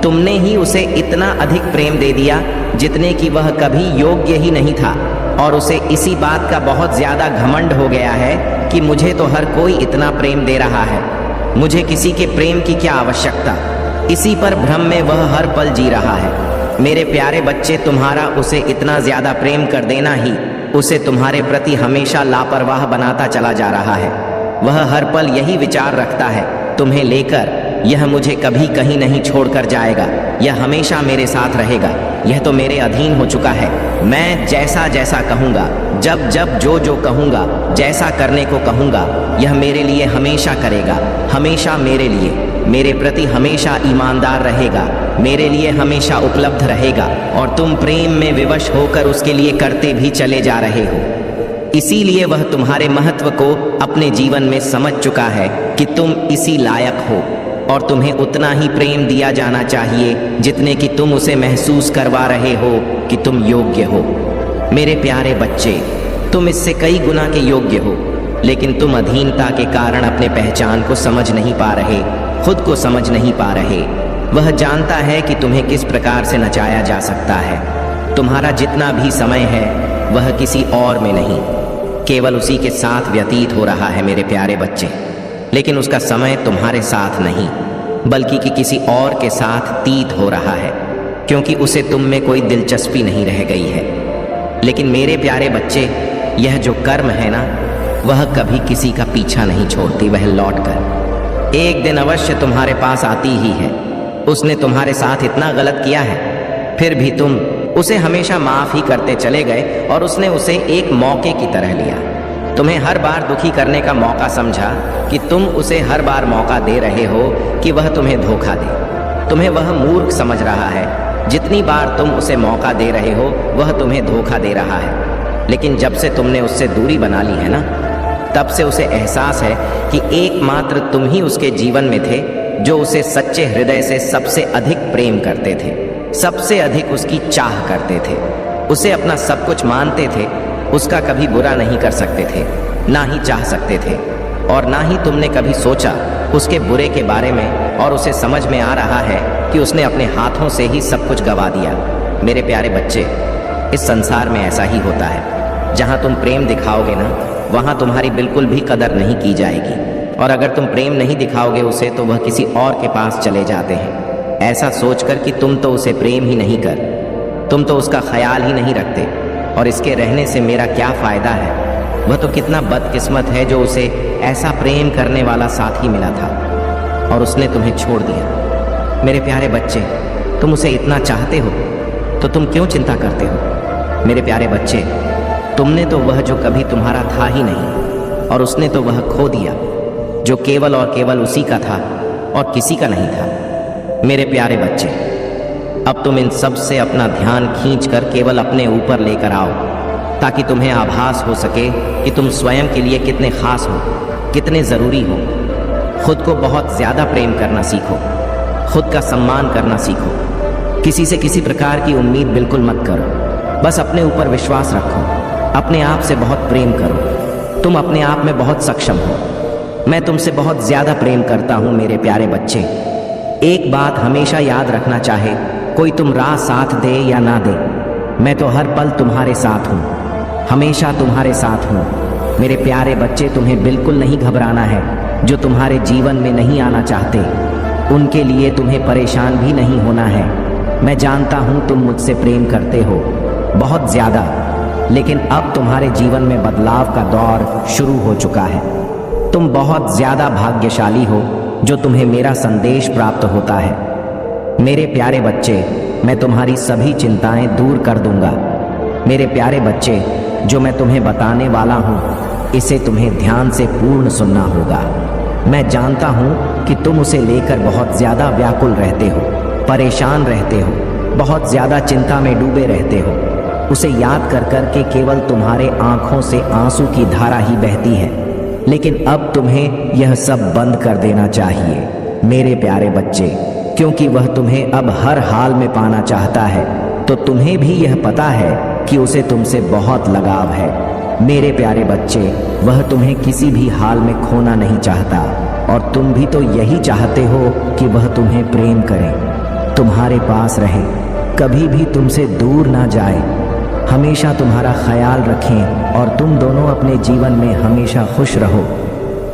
[SPEAKER 1] तुमने ही उसे इतना अधिक प्रेम दे दिया जितने कि वह कभी योग्य ही नहीं था। और उसे इसी बात का बहुत ज्यादा घमंड हो गया है कि मुझे तो हर कोई इतना प्रेम दे रहा है, मुझे किसी के प्रेम की क्या आवश्यकता। इसी पर भ्रम में वह हर पल जी रहा है। मेरे प्यारे बच्चे, तुम्हारा उसे इतना ज्यादा प्रेम कर देना ही उसे तुम्हारे प्रति हमेशा लापरवाह बनाता चला जा रहा है। वह हर पल यही विचार रखता है तुम्हें लेकर, यह मुझे कभी कहीं नहीं छोड़कर जाएगा, यह हमेशा मेरे साथ रहेगा, यह तो मेरे अधीन हो चुका है। मैं जैसा जैसा कहूँगा, जब जब जो जो कहूँगा, जैसा करने को कहूँगा, यह मेरे लिए हमेशा करेगा, हमेशा मेरे लिए, मेरे प्रति हमेशा ईमानदार रहेगा, मेरे लिए हमेशा उपलब्ध रहेगा। और तुम प्रेम में विवश होकर उसके लिए करते भी चले जा रहे हो। इसीलिए वह तुम्हारे महत्व को अपने जीवन में समझ चुका है कि तुम इसी लायक हो और तुम्हें उतना ही प्रेम दिया जाना चाहिए जितने कि तुम उसे महसूस करवा रहे हो कि तुम योग्य हो। मेरे प्यारे बच्चे, तुम इससे कई गुना के योग्य हो, लेकिन तुम अधीनता के कारण अपने पहचान को समझ नहीं पा रहे, खुद को समझ नहीं पा रहे। वह जानता है कि तुम्हें किस प्रकार से नचाया जा सकता है। तुम्हारा जितना भी समय है वह किसी और में नहीं, केवल उसी के साथ व्यतीत हो रहा है मेरे प्यारे बच्चे। लेकिन उसका समय तुम्हारे साथ नहीं, बल्कि कि किसी और के साथ तीत हो रहा है, क्योंकि उसे तुम में कोई दिलचस्पी नहीं रह गई है। लेकिन मेरे प्यारे बच्चे, यह जो कर्म है ना, वह कभी किसी का पीछा नहीं छोड़ती। वह लौट कर एक दिन अवश्य तुम्हारे पास आती ही है। उसने तुम्हारे साथ इतना गलत किया है, फिर भी तुम उसे हमेशा माफ ही करते चले गए और उसने उसे एक मौके की तरह लिया। तुम्हें हर बार दुखी करने का मौका समझा कि तुम उसे हर बार मौका दे रहे हो कि वह तुम्हें धोखा दे। तुम्हें वह मूर्ख समझ रहा है। जितनी बार तुम उसे मौका दे रहे हो वह तुम्हें धोखा दे रहा है। लेकिन जब से तुमने उससे दूरी बना ली है ना, तब से उसे एहसास है कि एकमात्र तुम ही उसके जीवन में थे जो उसे सच्चे हृदय से सबसे अधिक प्रेम करते थे, सबसे अधिक उसकी चाह करते थे, उसे अपना सब कुछ मानते थे, उसका कभी बुरा नहीं कर सकते थे, ना ही चाह सकते थे। और ना ही तुमने कभी सोचा उसके बुरे के बारे में। और उसे समझ में आ रहा है कि उसने अपने हाथों से ही सब कुछ गवा दिया। मेरे प्यारे बच्चे, इस संसार में ऐसा ही होता है। जहाँ तुम प्रेम दिखाओगे ना, वहाँ तुम्हारी बिल्कुल भी कदर नहीं की जाएगी। और अगर तुम प्रेम नहीं दिखाओगे उसे, तो वह किसी और के पास चले जाते हैं, ऐसा सोचकर कि तुम तो उसे प्रेम ही नहीं कर, तुम तो उसका ख्याल ही नहीं रखते। और इसके रहने से मेरा क्या फ़ायदा है। वह तो कितना बदकिस्मत है जो उसे ऐसा प्रेम करने वाला साथी मिला था और उसने तुम्हें छोड़ दिया। मेरे प्यारे बच्चे, तुम उसे इतना चाहते हो तो तुम क्यों चिंता करते हो। मेरे प्यारे बच्चे, तुमने तो वह जो कभी तुम्हारा था ही नहीं, और उसने तो वह खो दिया जो केवल और केवल उसी का था और किसी का नहीं था। मेरे प्यारे बच्चे, अब तुम इन सब से अपना ध्यान खींचकर केवल अपने ऊपर लेकर आओ, ताकि तुम्हें आभास हो सके कि तुम स्वयं के लिए कितने खास हो, कितने ज़रूरी हो। खुद को बहुत ज़्यादा प्रेम करना सीखो, खुद का सम्मान करना सीखो। किसी से किसी प्रकार की उम्मीद बिल्कुल मत करो, बस अपने ऊपर विश्वास रखो, अपने आप से बहुत प्रेम करो। तुम अपने आप में बहुत सक्षम हो। मैं तुमसे बहुत ज़्यादा प्रेम करता हूँ मेरे प्यारे बच्चे। एक बात हमेशा याद रखना, चाहे कोई तुम राह साथ दे या ना दे, मैं तो हर पल तुम्हारे साथ हूँ, हमेशा तुम्हारे साथ हूँ। मेरे प्यारे बच्चे, तुम्हें बिल्कुल नहीं घबराना है। जो तुम्हारे जीवन में नहीं आना चाहते, उनके लिए तुम्हें परेशान भी नहीं होना है। मैं जानता हूं तुम मुझसे प्रेम करते हो, बहुत ज्यादा, लेकिन अब तुम्हारे जीवन में बदलाव का दौर शुरू हो चुका है। तुम बहुत ज्यादा भाग्यशाली हो जो तुम्हें मेरा संदेश प्राप्त होता है। मेरे प्यारे बच्चे, मैं तुम्हारी सभी चिंताएं दूर कर दूंगा। मेरे प्यारे बच्चे, जो मैं तुम्हें बताने वाला हूं, इसे तुम्हें ध्यान से पूर्ण सुनना होगा। मैं जानता हूं कि तुम उसे लेकर बहुत ज्यादा व्याकुल रहते हो, परेशान रहते हो, बहुत ज्यादा चिंता में डूबे रहते हो। उसे याद कर कर के केवल तुम्हारे आंखों से आंसू की धारा ही बहती है। लेकिन अब तुम्हें यह सब बंद कर देना चाहिए मेरे प्यारे बच्चे, क्योंकि वह तुम्हें अब हर हाल में पाना चाहता है। तो तुम्हें भी यह पता है कि उसे तुमसे बहुत लगाव है। मेरे प्यारे बच्चे, वह तुम्हें किसी भी हाल में खोना नहीं चाहता, और तुम भी तो यही चाहते हो कि वह तुम्हें प्रेम करे, तुम्हारे पास रहे, कभी भी तुमसे दूर ना जाए, हमेशा तुम्हारा ख्याल रखें और तुम दोनों अपने जीवन में हमेशा खुश रहो।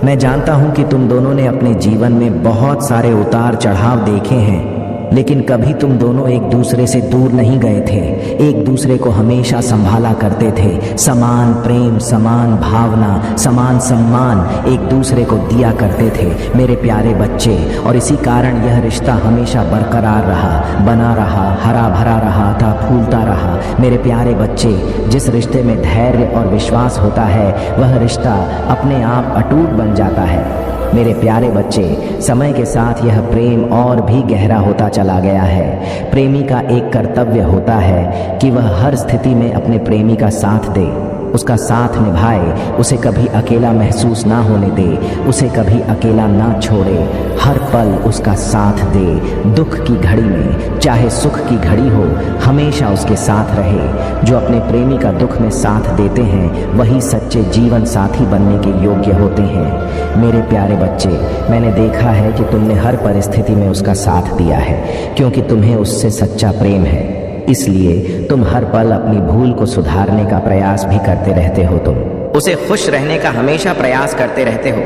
[SPEAKER 1] मैं जानता हूं कि तुम दोनों ने अपने जीवन में बहुत सारे उतार चढ़ाव देखे हैं, लेकिन कभी तुम दोनों एक दूसरे से दूर नहीं गए थे। एक दूसरे को हमेशा संभाला करते थे, समान प्रेम, समान भावना, समान सम्मान एक दूसरे को दिया करते थे मेरे प्यारे बच्चे। और इसी कारण यह रिश्ता हमेशा बरकरार रहा, बना रहा, हरा भरा रहा था, फूलता रहा। मेरे प्यारे बच्चे, जिस रिश्ते में धैर्य और विश्वास होता है, वह रिश्ता अपने आप अटूट बन जाता है। मेरे प्यारे बच्चे, समय के साथ यह प्रेम और भी गहरा होता चला गया है। प्रेमी का एक कर्तव्य होता है कि वह हर स्थिति में अपने प्रेमी का साथ दे, उसका साथ निभाए, उसे कभी अकेला महसूस ना होने दे, उसे कभी अकेला ना छोड़े, हर पल उसका साथ दे। दुख की घड़ी में चाहे सुख की घड़ी हो, हमेशा उसके साथ रहे। जो अपने प्रेमी का दुख में साथ देते हैं, वही सच्चे जीवन साथी बनने के योग्य होते हैं। मेरे प्यारे बच्चे, मैंने देखा है कि तुमने हर परिस्थिति में उसका साथ दिया है, क्योंकि तुम्हें उससे सच्चा प्रेम है। इसलिए तुम हर पल अपनी भूल को सुधारने का प्रयास भी करते रहते हो। तुम उसे खुश रहने का हमेशा प्रयास करते रहते हो।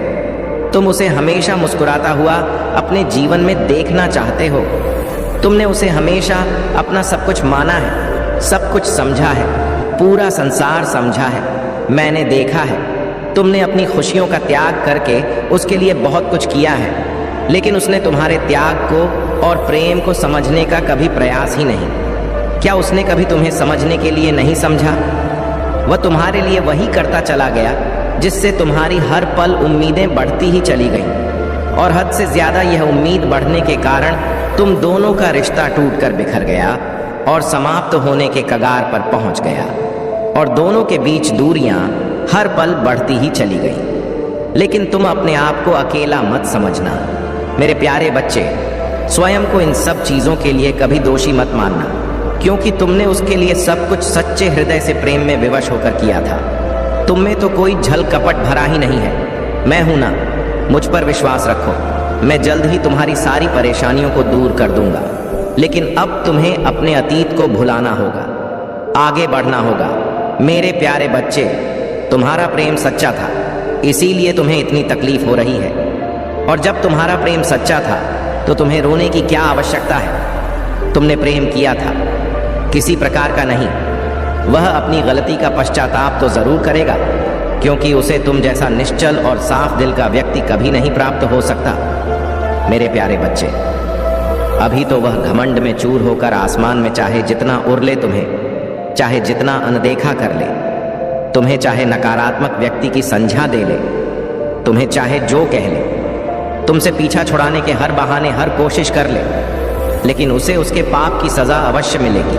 [SPEAKER 1] तुम उसे हमेशा मुस्कुराता हुआ अपने जीवन में देखना चाहते हो। तुमने उसे हमेशा अपना सब कुछ माना है, सब कुछ समझा है, पूरा संसार समझा है। मैंने देखा है, तुमने अपनी खुशियों का त्याग करके उसके लिए बहुत कुछ किया है, लेकिन उसने तुम्हारे त्याग को और प्रेम को समझने का कभी प्रयास ही नहीं। क्या उसने कभी तुम्हें समझने के लिए नहीं समझा? वह तुम्हारे लिए वही करता चला गया जिससे तुम्हारी हर पल उम्मीदें बढ़ती ही चली गईं, और हद से ज्यादा यह उम्मीद बढ़ने के कारण तुम दोनों का रिश्ता टूटकर बिखर गया और समाप्त होने के कगार पर पहुंच गया, और दोनों के बीच दूरियां हर पल बढ़ती ही चली गई। लेकिन तुम अपने आप को अकेला मत समझना मेरे प्यारे बच्चे। स्वयं को इन सब चीजों के लिए कभी दोषी मत मानना, क्योंकि तुमने उसके लिए सब कुछ सच्चे हृदय से प्रेम में विवश होकर किया था। तुम में तो कोई छल कपट भरा ही नहीं है। मैं हूं ना, मुझ पर विश्वास रखो, मैं जल्द ही तुम्हारी सारी परेशानियों को दूर कर दूंगा। लेकिन अब तुम्हें अपने अतीत को भुलाना होगा, आगे बढ़ना होगा। मेरे प्यारे बच्चे, तुम्हारा प्रेम सच्चा था, इसीलिए तुम्हें इतनी तकलीफ हो रही है। और जब तुम्हारा प्रेम सच्चा था तो तुम्हें रोने की क्या आवश्यकता है? तुमने प्रेम किया था, किसी प्रकार का नहीं। वह अपनी गलती का पश्चाताप तो जरूर करेगा, क्योंकि उसे तुम जैसा निश्चल और साफ दिल का व्यक्ति कभी नहीं प्राप्त हो सकता। मेरे प्यारे बच्चे, अभी तो वह घमंड में चूर होकर आसमान में चाहे जितना उड़ ले, तुम्हें चाहे जितना अनदेखा कर ले, तुम्हें चाहे नकारात्मक व्यक्ति की संज्ञा दे ले, तुम्हें चाहे जो कह ले, तुमसे पीछा छुड़ाने के हर बहाने, हर कोशिश कर ले, लेकिन उसे उसके पाप की सजा अवश्य मिलेगी।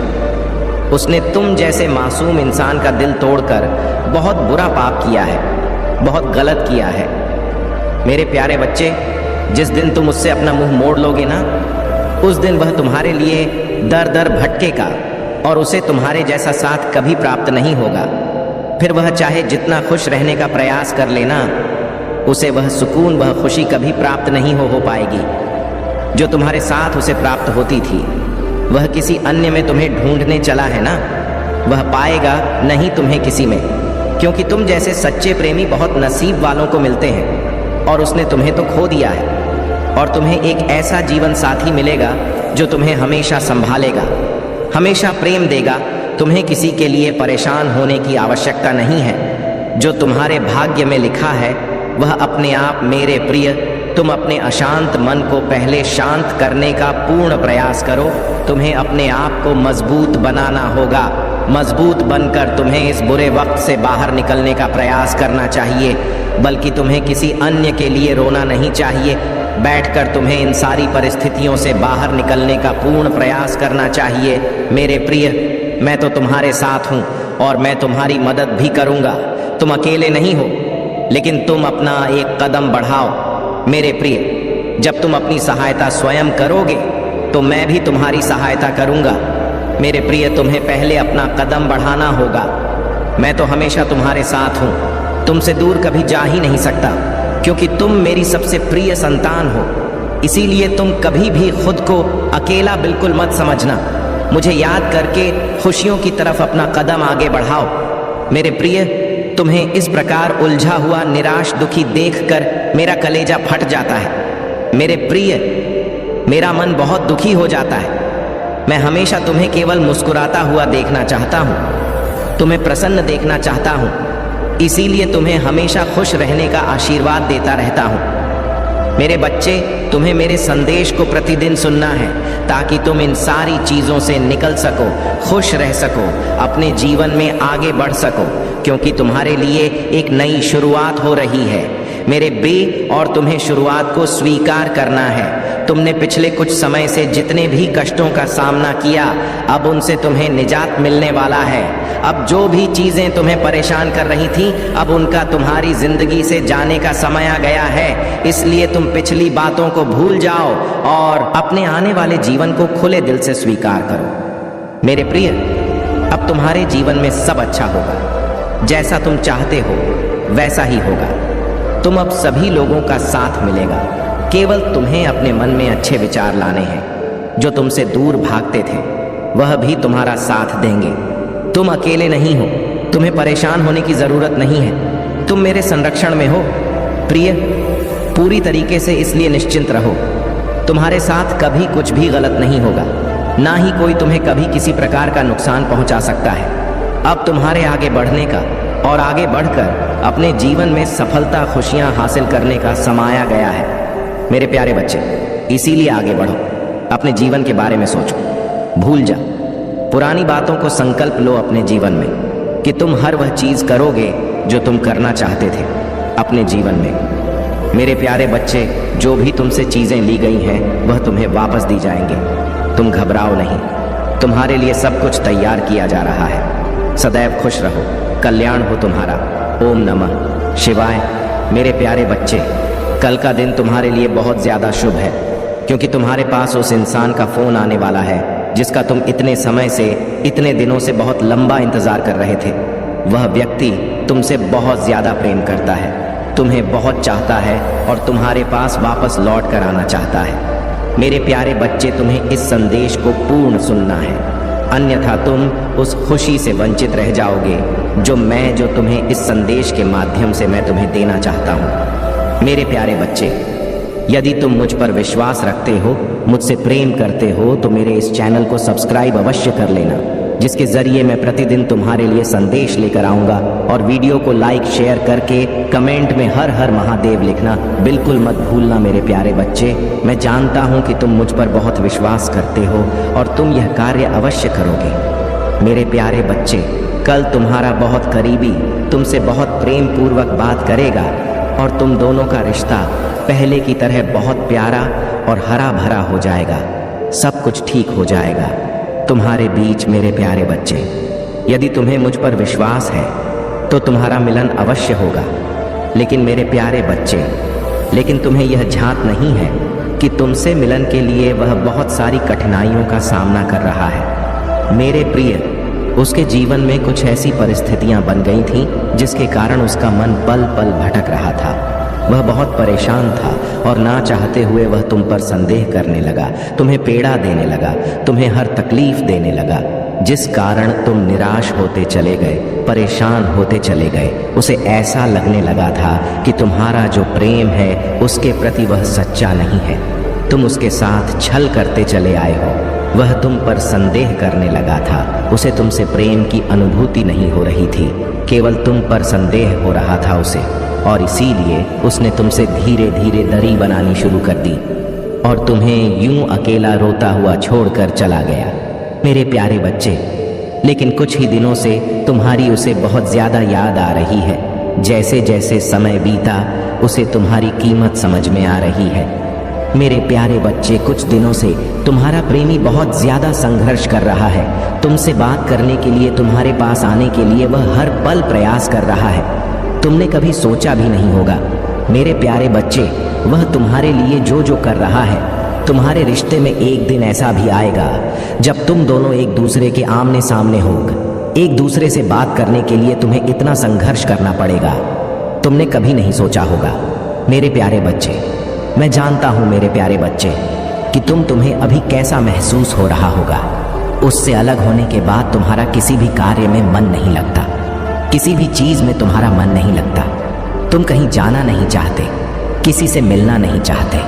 [SPEAKER 1] उसने तुम जैसे मासूम इंसान का दिल तोड़कर बहुत बुरा पाप किया है, बहुत गलत किया है। मेरे प्यारे बच्चे, जिस दिन तुम उससे अपना मुंह मोड़ लोगे ना, उस दिन वह तुम्हारे लिए दर दर भटकेगा और उसे तुम्हारे जैसा साथ कभी प्राप्त नहीं होगा। फिर वह चाहे जितना खुश रहने का प्रयास कर लेना, उसे वह सुकून, वह खुशी कभी प्राप्त नहीं हो पाएगी जो तुम्हारे साथ उसे प्राप्त होती थी। वह किसी अन्य में तुम्हें ढूंढने चला है ना, वह पाएगा नहीं तुम्हें किसी में, क्योंकि तुम जैसे सच्चे प्रेमी बहुत नसीब वालों को मिलते हैं, और उसने तुम्हें तो खो दिया है। और तुम्हें एक ऐसा जीवन साथी मिलेगा जो तुम्हें हमेशा संभालेगा, हमेशा प्रेम देगा। तुम्हें किसी के लिए परेशान होने की आवश्यकता नहीं है। जो तुम्हारे भाग्य में लिखा है वह अपने आप मेरे प्रिय, तुम अपने अशांत मन को पहले शांत करने का पूर्ण प्रयास करो। तुम्हें अपने आप को मजबूत बनाना होगा। मजबूत बनकर तुम्हें इस बुरे वक्त से बाहर निकलने का प्रयास करना चाहिए, बल्कि तुम्हें किसी अन्य के लिए रोना नहीं चाहिए। बैठकर तुम्हें इन सारी परिस्थितियों से बाहर निकलने का पूर्ण प्रयास करना चाहिए। मेरे प्रिय, मैं तो तुम्हारे साथ हूँ और मैं तुम्हारी मदद भी करूँगा। तुम अकेले नहीं हो, लेकिन तुम अपना एक कदम बढ़ाओ। मेरे प्रिय, जब तुम अपनी सहायता स्वयं करोगे तो मैं भी तुम्हारी सहायता करूँगा। मेरे प्रिय, तुम्हें पहले अपना कदम बढ़ाना होगा। मैं तो हमेशा तुम्हारे साथ हूँ, तुमसे दूर कभी जा ही नहीं सकता, क्योंकि तुम मेरी सबसे प्रिय संतान हो। इसीलिए तुम कभी भी खुद को अकेला बिल्कुल मत समझना। मुझे याद करके खुशियों की तरफ अपना कदम आगे बढ़ाओ। मेरे प्रिय, तुम्हें इस प्रकार उलझा हुआ निराश दुखी देखकर मेरा कलेजा फट जाता है। मेरे प्रिय, मेरा मन बहुत दुखी हो जाता है। मैं हमेशा तुम्हें केवल मुस्कुराता हुआ देखना चाहता हूँ, तुम्हें प्रसन्न देखना चाहता हूँ। इसीलिए तुम्हें हमेशा खुश रहने का आशीर्वाद देता रहता हूँ। मेरे बच्चे, तुम्हें मेरे संदेश को प्रतिदिन सुनना है ताकि तुम इन सारी चीज़ों से निकल सको, खुश रह सको, अपने जीवन में आगे बढ़ सको, क्योंकि तुम्हारे लिए एक नई शुरुआत हो रही है मेरे बे, और तुम्हें शुरुआत को स्वीकार करना है। तुमने पिछले कुछ समय से जितने भी कष्टों का सामना किया, अब उनसे तुम्हें निजात मिलने वाला है। अब जो भी चीज़ें तुम्हें परेशान कर रही थी, अब उनका तुम्हारी जिंदगी से जाने का समय आ गया है। इसलिए तुम पिछली बातों को भूल जाओ और अपने आने वाले जीवन को खुले दिल से स्वीकार करो। मेरे प्रिय, अब तुम्हारे जीवन में सब अच्छा होगा। जैसा तुम चाहते हो वैसा ही होगा। तुम अब सभी लोगों का साथ मिलेगा। केवल तुम्हें अपने मन में अच्छे विचार लाने हैं। जो तुमसे दूर भागते थे वह भी तुम्हारा साथ देंगे। तुम अकेले नहीं हो, तुम्हें परेशान होने की जरूरत नहीं है। तुम मेरे संरक्षण में हो। प्रिय, पूरी तरीके से इसलिए निश्चिंत रहो। तुम्हारे साथ कभी कुछ भी गलत नहीं होगा, ना ही कोई तुम्हें कभी किसी प्रकार का नुकसान पहुंचा सकता है। अब तुम्हारे आगे बढ़ने का और आगे बढ़कर अपने जीवन में सफलता, खुशियां हासिल करने का समय आ गया है। मेरे प्यारे बच्चे, इसीलिए आगे बढ़ो। अपने जीवन के बारे में सोचो, भूल जा पुरानी बातों को। संकल्प लो अपने जीवन में कि तुम हर वह चीज करोगे जो तुम करना चाहते थे अपने जीवन में। मेरे प्यारे बच्चे, जो भी तुमसे चीजें ली गई हैं वह तुम्हें वापस दी जाएंगे। तुम घबराओ नहीं, तुम्हारे लिए सब कुछ तैयार किया जा रहा है। सदैव खुश रहो, कल्याण हो तुम्हारा। ओम नमः शिवाय। मेरे प्यारे बच्चे, कल का दिन तुम्हारे लिए बहुत ज़्यादा शुभ है, क्योंकि तुम्हारे पास उस इंसान का फ़ोन आने वाला है जिसका तुम इतने समय से, इतने दिनों से बहुत लंबा इंतज़ार कर रहे थे। वह व्यक्ति तुमसे बहुत ज़्यादा प्रेम करता है, तुम्हें बहुत चाहता है और तुम्हारे पास वापस लौट कर आना चाहता है। मेरे प्यारे बच्चे, तुम्हें इस संदेश को पूर्ण सुनना है, अन्यथा तुम उस खुशी से वंचित रह जाओगे जो तुम्हें इस संदेश के माध्यम से मैं तुम्हें देना चाहता हूँ। मेरे प्यारे बच्चे, यदि तुम मुझ पर विश्वास रखते हो, मुझसे प्रेम करते हो, तो मेरे इस चैनल को सब्सक्राइब अवश्य कर लेना, जिसके ज़रिए मैं प्रतिदिन तुम्हारे लिए संदेश लेकर आऊँगा। और वीडियो को लाइक शेयर करके कमेंट में हर हर महादेव लिखना बिल्कुल मत भूलना। मेरे प्यारे बच्चे, मैं जानता हूँ कि तुम मुझ पर बहुत विश्वास करते हो और तुम यह कार्य अवश्य करोगे। मेरे प्यारे बच्चे, कल तुम्हारा बहुत करीबी तुमसे बहुत प्रेम पूर्वक बात करेगा और तुम दोनों का रिश्ता पहले की तरह बहुत प्यारा और हरा भरा हो जाएगा। सब कुछ ठीक हो जाएगा तुम्हारे बीच। मेरे प्यारे बच्चे, यदि तुम्हें मुझ पर विश्वास है तो तुम्हारा मिलन अवश्य होगा। लेकिन मेरे प्यारे बच्चे, लेकिन तुम्हें यह झांक नहीं है कि तुमसे मिलन के लिए वह बहुत सारी कठिनाइयों का सामना कर रहा है। मेरे प्रिय, उसके जीवन में कुछ ऐसी परिस्थितियां बन गई थीं जिसके कारण उसका मन पल पल भटक रहा था। वह बहुत परेशान था और ना चाहते हुए वह तुम पर संदेह करने लगा, तुम्हें पीड़ा देने लगा, तुम्हें हर तकलीफ देने लगा, जिस कारण तुम निराश होते चले गए, परेशान होते चले गए। उसे ऐसा लगने लगा था कि तुम्हारा जो प्रेम है उसके प्रति वह सच्चा नहीं है। तुम उसके साथ छल करते चले आए हो। वह तुम पर संदेह करने लगा था। उसे तुमसे प्रेम की अनुभूति नहीं हो रही थी, केवल तुम पर संदेह हो रहा था उसे, और इसीलिए उसने तुमसे धीरे धीरे दरी बनानी शुरू कर दी और तुम्हें यूं अकेला रोता हुआ छोड़कर चला गया। मेरे प्यारे बच्चे, लेकिन कुछ ही दिनों से तुम्हारी उसे बहुत ज्यादा याद आ रही है। जैसे जैसे समय बीता उसे तुम्हारी कीमत समझ में आ रही है। मेरे प्यारे बच्चे, कुछ दिनों से तुम्हारा प्रेमी बहुत ज्यादा संघर्ष कर रहा है। तुमसे बात करने के लिए, तुम्हारे पास आने के लिए वह हर पल प्रयास कर रहा है। तुमने कभी सोचा भी नहीं होगा मेरे प्यारे बच्चे, वह तुम्हारे लिए जो जो कर रहा है। तुम्हारे रिश्ते में एक दिन ऐसा भी आएगा जब तुम दोनों एक दूसरे के आमने सामने होगे। एक दूसरे से बात करने के लिए तुम्हें इतना संघर्ष करना पड़ेगा, तुमने कभी नहीं सोचा होगा मेरे प्यारे बच्चे। मैं जानता हूं मेरे प्यारे बच्चे कि तुम्हें अभी कैसा महसूस हो रहा होगा। उससे अलग होने के बाद तुम्हारा किसी भी कार्य में मन नहीं लगता, किसी भी चीज में तुम्हारा मन नहीं लगता। तुम कहीं जाना नहीं चाहते, किसी से मिलना नहीं चाहते,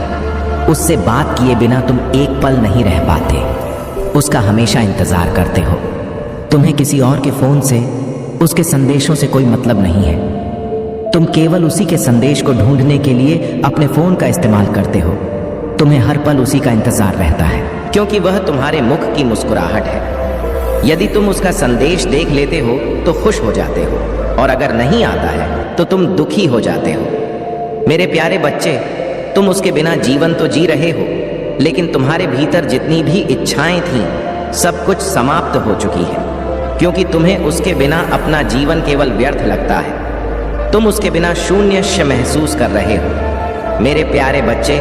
[SPEAKER 1] उससे बात किए बिना तुम एक पल नहीं रह पाते। उसका हमेशा इंतजार करते हो। तुम्हें किसी और के फोन से, उसके संदेशों से कोई मतलब नहीं है। तुम केवल उसी के संदेश को ढूंढने के लिए अपने फोन का इस्तेमाल करते हो। तुम्हें हर पल उसी का इंतजार रहता है, क्योंकि वह तुम्हारे मुख की मुस्कुराहट है। यदि तुम उसका संदेश देख लेते हो तो खुश हो जाते हो, और अगर नहीं आता है तो तुम दुखी हो जाते हो। मेरे प्यारे बच्चे, तुम उसके बिना जीवन तो जी रहे हो, लेकिन तुम्हारे भीतर जितनी भी इच्छाएं थीं, सब कुछ समाप्त हो चुकी है, क्योंकि तुम्हें उसके बिना अपना जीवन केवल व्यर्थ लगता है। तुम उसके बिना शून्य महसूस कर रहे हो। मेरे प्यारे बच्चे,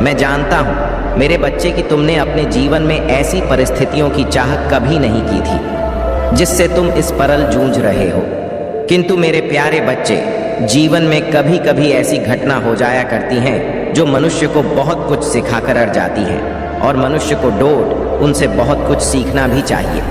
[SPEAKER 1] मैं जानता हूं मेरे बच्चे कि तुमने अपने जीवन में ऐसी परिस्थितियों की चाह कभी नहीं की थी जिससे तुम इस परल जूझ रहे हो। किंतु मेरे प्यारे बच्चे, जीवन में कभी कभी ऐसी घटना हो जाया करती हैं जो मनुष्य को बहुत कुछ सिखाकर अड़ जाती है, और मनुष्य को डोट उनसे बहुत कुछ सीखना भी चाहिए।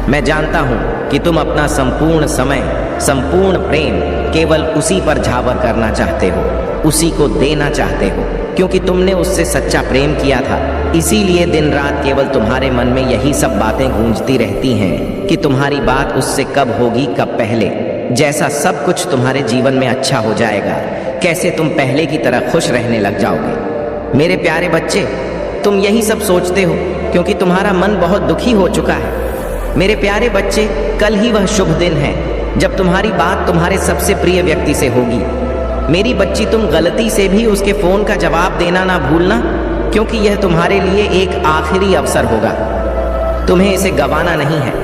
[SPEAKER 1] मैं जानता हूं कि तुम अपना संपूर्ण समय, संपूर्ण प्रेम केवल उसी पर झावर करना चाहते हो, उसी को देना चाहते हो, क्योंकि तुमने उससे सच्चा प्रेम किया था। इसीलिए दिन रात केवल तुम्हारे मन में यही सब बातें गूंजती रहती हैं कि तुम्हारी बात उससे कब होगी, कब पहले, जैसा सब कुछ तुम्हारे जीवन में अच्छा हो जाएगा, कैसे तुम पहले की तरह खुश रहने लग जाओगे। मेरे प्यारे बच्चे, तुम यही सब सोचते हो क्योंकि तुम्हारा मन बहुत दुखी हो चुका है। मेरे प्यारे बच्चे, कल ही वह शुभ दिन है जब तुम्हारी बात तुम्हारे सबसे प्रिय व्यक्ति से होगी। मेरी बच्ची, तुम गलती से भी उसके फोन का जवाब देना ना भूलना, क्योंकि यह तुम्हारे लिए एक आखिरी अवसर होगा। तुम्हें इसे गंवाना नहीं है।